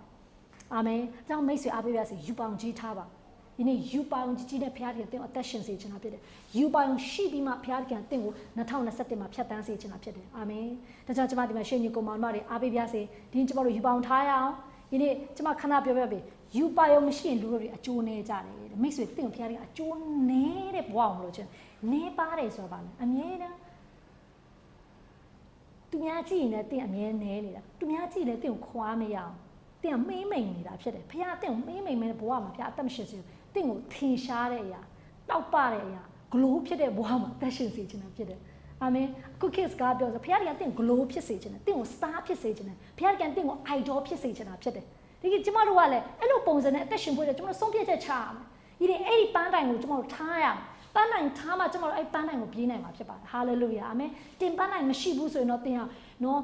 ်အာမင်။ကြောင့်မိတ်ဆွေအားပေးပါစေယူပေါင်ကြီးထားပါ။ဒီနေ့ယူပေါင်ကြီးနဲ့ဘုရားခင်အသင်အသက်ရှင်စေချင်တာဖြစ်တယ်။ယူပေါင်ရှိပြီးမှဘုရားခင်အသင်ကို2021မှာဖြတ်တန်းစေချင်တာဖြစ်တယ်။အာမင်။ဒါကြောင့်ကျွန်မဒီမှာရှင်ညီကိုမောင်မတွေအားပေးပါစေ။ဒီကျွန်တော်တို့ယူပေါင်ထားရအောင်။ဒီနေ့ကျွန်မခဏပြောပြပေးယူပေါင်မရှိရင်လူတို့တွေအကျိုးနေကြတယ်။မိတ်ဆွေသင်ကိုဘုရားခင်အကျိုးနေတဲ့ဘဝအောင်လို့ချင်းနေပါတယ်ဆိုပါမယ်။အမြဲတမ်းသူများကြည့်ရင်လည်းသင်အမြဲနေနေတာ။သူများကြည့်လည်းသင်ကိုခွာမရအောင်။တင်မေးမိန်နေတာဖြစ်တယ်ဖခင်တင်မေးမိန်မဲ့ဘဝမှာဖခင်အသက်မရှိစေတင်ကိုထင်ရှားတဲ့အရာတောက်ပတဲ့အရာဂလိုးဖြစ်တဲ့ဘဝမှာအသက်ရှင်စေခြင်းဖြစ်တယ်အာမင်အခု kids ကပြောဆိုဖခင်ကတင်ဂလိုးဖြစ်စေခြင်းတင်ကို star ဖြစ်စေခြင်းဖခင်ကတင်ကို idol ဖြစ်စေခြင်းဖြစ်တယ်ဒီကကျမတို့ကလည်းအဲ့လိုပုံစံနဲ့အသက်ရှင်ဖို့ကျမတို့ဆုံးဖြတ်ချက်ချရမယ်ဒီအဲ့ဒီပန်းတိုင်ကိုကျမတို့ထားရမယ်ပန်းတိုင်ထားမှကျမတို့အဲ့ပန်းတိုင်ကိုပြေးနိုင်မှာဖြစ်ပါတယ်ဟာလေလုယာအာမင်တင်ပန်းတိုင်မရှိဘူးဆိုရင်တော့တင်ဟာနော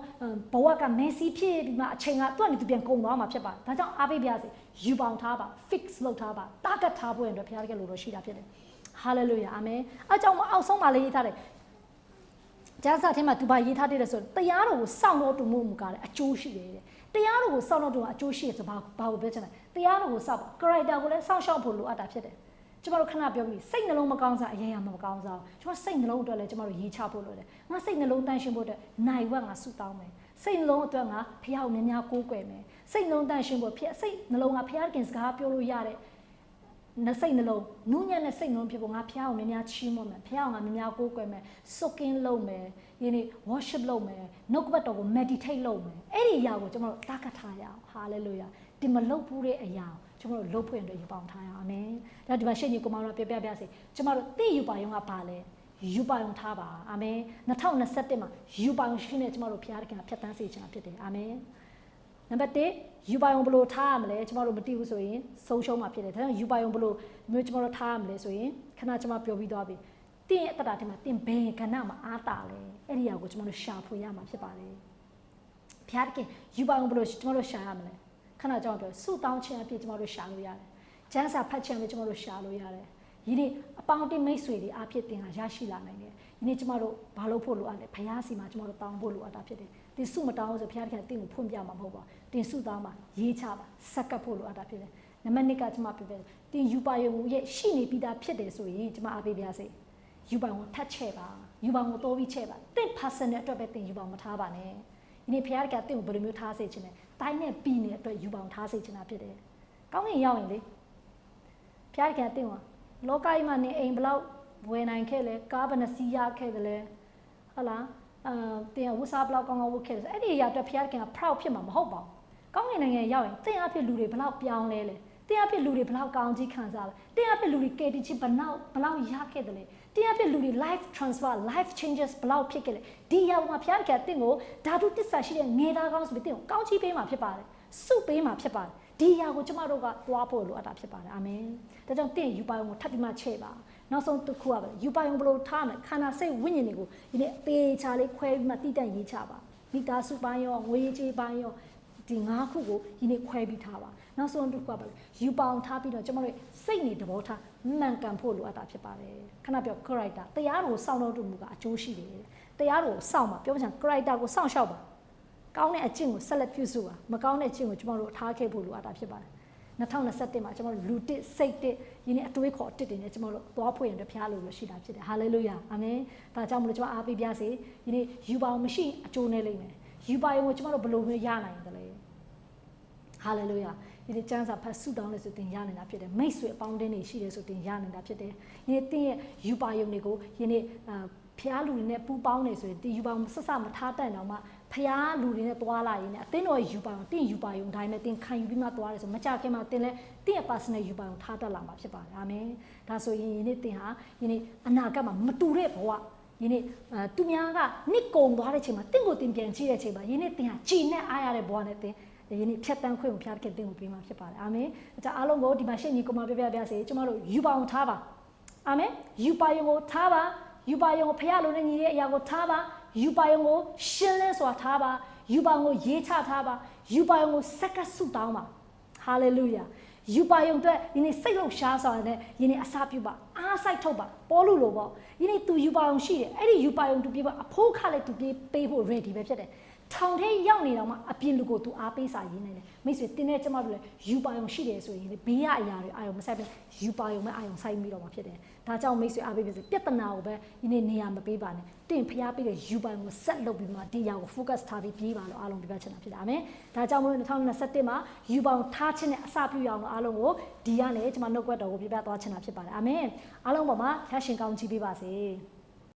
်ဘဝက messy ဖြစ်ပြီးမှအချိန်ကသူ့အနေနဲ့သူပြန်ကုန်သွားမှာဖြစ်ပါတယ်ဒါကြောင့်အားပေးပါစေယူပေါင်ထားပါ fix လုပ်ထားပါ target ထားဖို့ရင်တော့ဘုရားကလို့တော့ရှိတာဖြစ်တယ်ဟာလေလုယာအာမင်အကြောင်းအောက်ဆုံးမှာလေးရေးထားတယ်ကျမ်းစာထဲမှာသူဘာရေးထားတယ်ဆိုတရားတော်ကိုစောင့်တော်တူမှုမူကားတယ်အကျိုးရှိတယ်တဲ့တရားတော်ကိုစောင့်တော်တူအကျိုးရှိတယ်ဆိုဘာကိုပြောချင်လဲတရားတော်ကိုစောင့်ပါ character ကိုလည်းစောင့်ရှောက်ဖို့လိုအပ်တာဖြစ်တယ်ကျမတို့ခဏပြောပြီးစိတ်နှလုံးမကောင်းစားအရင်ကမကောင်းစားကျမစိတ်နှလုံးအတွက်လည်းကျမတို့ရေးချဖို့လိုတယ်ငါစိတ်နှလုံးတန့်ရှင်းဖို့အတွက်နိုင်ဝက်ငါဆုတောင်းမယ်စိတ်နှလုံးအတွက်ငါဖះကိုများများကိုးကွယ်မယ်စိတ်နှလုံးတန့်ရှင်းဖို့စိတ်နှလုံးကဖះခင်စကားပြောလို့ရတဲ့စိတ်နှလုံးနူးညံ့တဲ့စိတ်နှလုံးဖြစ်ဖို့ငါဖះကိုများများချီးမွမ်းမယ်ဖះကိုငါများများကိုးကွယ်မယ် soaking လုပ်မယ်ယနေ့ worship လုပ်မယ်နှုတ်ကပတ်တော်ကို meditate လုပ်မယ်အဲ့ဒီအရာကိုကျမတို့တားခတ်ထားရအောင် hallelujah ဒီမလုပ်ဘူးတဲ့အရာကျမတို့လှုပ်ဖွင့်အတွက်ယူပေါင်းထားရအောင်အာမင်ဒါဒီမှာရှေ့ညီကိုမောင်တို့ပြပြစေကျမတို့သိယူပါယုံကပါလဲယူပါယုံထားပါအာမင်2021မှာယူပါယုံရှိနေကျမတို့ဘုရားသခင်ကဖြတ်တန်းစေချင်တာဖြစ်တယ်အာမင်နံပါတ်1ယူပါယုံဘလို့ထားရမလဲကျမတို့မသိဘူးဆိုရင်ဆုံးရှုံးမှာဖြစ်တယ်ဒါကြောင့်ယူပါယုံဘလို့မျိုးကျမတို့ထားရမလဲဆိုရင်ခဏကျမပြောပြီးသွားပြီတင်းရဲ့အတ္တထဲမှာတင်းဘယ်ကဏ္ဍမှာအားတာလဲအဲ့ဒီအရာကိုကျမတို့ရှာဖွေရမှာဖြစ်ပါတယ်ဘုရားသခင်ယူပါယုံဘလို့ကျမတို့ရှာရမလဲခဏကြောင့်ပြောဆုတောင်းခြင်းအဖြစ်ကျမတို့ရှာလို့ရတယ်။ကျမ်းစာဖတ်ခြင်းအဖြစ်ကျမတို့ရှာလို့ရတယ်။ဒီနေ့အပေါင်းအသင်းမိတ်ဆွေတွေအဖြစ်တင်ဟာရရှိလာနိုင်တယ်။ဒီနေ့ကျမတို့ဘာလို့ဖို့လိုအပ်လဲ။ဘုရားစီမှာကျမတို့တောင်းဖို့လိုအပ်တာဖြစ်တယ်။တင်ဆုမတောင်းဆိုဘုရားခင်အသင်ကိုဖွင့်ပြမှာမဟုတ်ပါဘူး။တင်ဆုတောင်းမှာရေးချပါစက္ကပ်ဖို့လိုအပ်တာဖြစ်တယ်။နံပါတ်1ကကျမပြပြတင်ယူပါယုံရဲ့ရှိနေပြီးသားဖြစ်တယ်ဆိုရင်ကျမအားပေးပါစေ။ယူပါယုံထတ်ချဲ့ပါ။ယူပါယုံတိုးပြီးချဲ့ပါ။တင် personal အတွက်ပဲတင်ယူပါယုံမထားပါနဲ့။ဒီနေ့ဘုရားကတင့်ကိုဘယ်လိုမျိုးထားစေချင်လဲတိုင်းနဲ့ပြည်နယ်အတွက်ယူပေါင်းထားစေချင်တာဖြစ်တယ်။ကောင်းကင်ရောက်ရင်လေဘုရားကတင့်ကိုလောကကြီးမှာနေအိမ်ဘလောက်ဝယ်နိုင်ခဲ့လဲကားဘယ်နှစီးရခဲ့တယ်လဲဟုတ်လား တင်ဝစားဘလောက်ကောင်းကောင်းဝတ်ခဲ့တယ်အဲ့ဒီအရာအတွက်ဖျားခင်က proud ဖြစ်မှာမဟုတ်ပါဘူးကောင်းကင်နိုင်ငံရောက်ရင်တင်အဖြစ်လူတွေဘလောက်ပြောင်းလဲလဲတင်အဖြစ်လူတွေဘလောက်ကောင်းကြီးခံစားလဲတင်အဖြစ်လူတွေ KTG ဘလောက်ရခဲ့တယ်လဲတင်အဖြစ်လူတွေ life transfer life changes ဘလောက်ဖြစ်ခဲ့လဲဒီအရာမှာဖျားခင်ကတင်ကိုဓာတုတစ္ဆာရှိတဲ့ငေသားကောင်းဆိုပြီးတင်ကိုကောင်းချီးပေးမှာဖြစ်ပါတယ်စုပေးမှာဖြစ်ပါတယ်ဒီအရာကိုကျမတို့ကသွားဖို့လိုအပ်တာဖြစ်ပါတယ်အာမင်ဒါကြောင့်တင်ယူပါအောင်ကိုထပ်ပြီးမှချဲ့ပါနောက်ဆုံးတစ်ခုကပဲယူပါအောင်ဘလို့ထားမယ်ခန္ဓာစိတ်ဝိညာဉ်တွေကိုဒီနေ့ပေချာလေးခွဲပြီးမှတိတက်ရေးချပါမိသားစုပိုင်းရောငွေကြေးပိုင်းရောဒီ၅ခုကိုဒီနေ့ခွဲပြီးထားပါနောက်ဆုံးတစ်ခုကပါလေယူပါအောင်ထားပြီးတော့ကျမတို့စိတ်နေသဘောထားမှန်ကန်ဖို့လိုအပ်တာဖြစ်ပါတယ်ခဏပြော character တရားတော်ကိုစောင့်တော့တူမှုကအကျိုးရှိတယ်တရားတော်ကိုစောင့်ပါပြောချင် character ကိုစောင့်ရှောက်ပါကောင်းတဲ့အကျင့်ကိုဆက်လက်ပြုစုပါမကောင်းတဲ့အကျင့်ကိုကျမတို့ထားခဲ့ဖို့လိုအပ်တာဖြစ်ပါတယ်2021မှာကျမတို့လူတစ်စိတ်တစ်ယင်းနဲ့အတွေးခေါ်တစ်တင်နဲ့ကျမတို့သွားဖွင့်ရတဲ့ဖရားလိုလို့ရှိတာဖြစ်တယ်ဟာလေလုယာအာမင်ဒါကြောင့်မလို့ကျမအားပေးပြစေယင်းယူပါအောင်မရှိအကျိုးနဲ့လိမ့်မယ်ယူပါရင်ကိုကျမတို့ဘယ်လိုမျိုးရနိုင်တယ်လဲဟာလေလုယာယင်းကျမ်းစာဖတ်ဆုတောင်းလို့ဆိုတင်ရနိုင်တာဖြစ်တယ်မိတ်ဆွေအပေါင်းအသင်းတွေရှိတယ်ဆိုတင်ရနိုင်တာဖြစ်တယ်ယင်းတင်းရဲ့ယူပါယုံတွေကိုယင်းဖရားလူတွေနဲ့ပူပေါင်းနေဆိုရင်တင်ယူပါအောင်ဆက်စမထားတတ်တော့မှဖျားလူတွေနဲ့သွားလာရင်းနဲ့အတင်းတော်ယူပါအောင်တင်းယူပါရုံဒါပေမဲ့တင်းခံယူပြီးမှသွားတယ်ဆိုမကြခင်မှာတင်းလဲတင်းရဲ့ personal ယူပါအောင်ထားတတ်လာမှာဖြစ်ပါတယ်အာမင်ဒါဆိုရင်ယနေ့တင်းဟာယနေ့အနာဂတ်မှာမတူတဲ့ဘဝယနေ့သူများကနှစ်ကုံသွားတဲ့ချိန်မှာတင်းကိုတင်းပြန်ကြည့်တဲ့ချိန်မှာယနေ့တင်းဟာကြည်နဲ့အားရတဲ့ဘဝနဲ့တင်းယနေ့ဖြတ်တန်းခွင့်ကိုဖျားခင်တင်းကိုပေးမှာဖြစ်ပါတယ်အာမင်ဒါအားလုံးကိုဒီမှာရှင်းညီကိုမပြပြစေကျမတို့ယူပါအောင်ထားပါအာမင်ယူပါရုံကိုထားပါယူပါယုံကိုဖျားလို့နဲ့ညီတဲ့အရာကိုထားပါယူပါယုံကိုရှင်းလင်းစွာထားပါယူပါယုံကိုရေးချထားပါယူပါယုံကိုစက္ကဆုတောင်းပါဟာလေလုယာယူပါယုံအတွက်ဒီနေ့စိတ်လုံးရှားစွာနဲ့ဒီနေ့အစာပြုပါအားစိုက်ထုတ်ပါပေါ်လို့လို့ပေါ့ဒီနေ့သူယူပါယုံရှိတယ်အဲ့ဒီယူပါယုံသူပြေးပါအဖိုးခလည်းသူပြေးပေးဖို့ ready ပဲဖြစ်တယ်ထောင်ထဲရောက်နေတော့မှအပြင်လူကိုသူအားပေးစာရင်းနေတယ်မိတ်ဆွေတင်းတဲ့ကျမတို့လည်းယူပါယုံရှိတယ်ဆိုရင်ဘေးရအရာတွေအာယုံမဆိုင်ဘူးယူပါယုံမဲ့အာယုံဆိုင်ပြီးတော့မှဖြစ်တယ်ဒါကြောင့်မိတ်ဆွေအားပေးပါစေပြဿနာကိုပဲဒီနေ့နေရာမပေးပါနဲ့တင်းဖျားပေးတဲ့ယူပါယုံကိုဆက်လုပ်ပြီးမှဒီအရာကို focus ထားပြီးပြေးပါလို့အားလုံးပြပြချင်တာဖြစ်တယ်အာမင်ဒါကြောင့်မို့2021မှာယူပါယုံထားခြင်းနဲ့အစပြုရအောင်လို့အားလုံးကိုဒီကနေကျွန်မနှုတ်ကွက်တော်ကိုပြပြသွားချင်တာဖြစ်ပါတယ်အာမင်အားလုံးပေါ်မှာဖျားရှင်ကောင်းချီးပေးပါစေ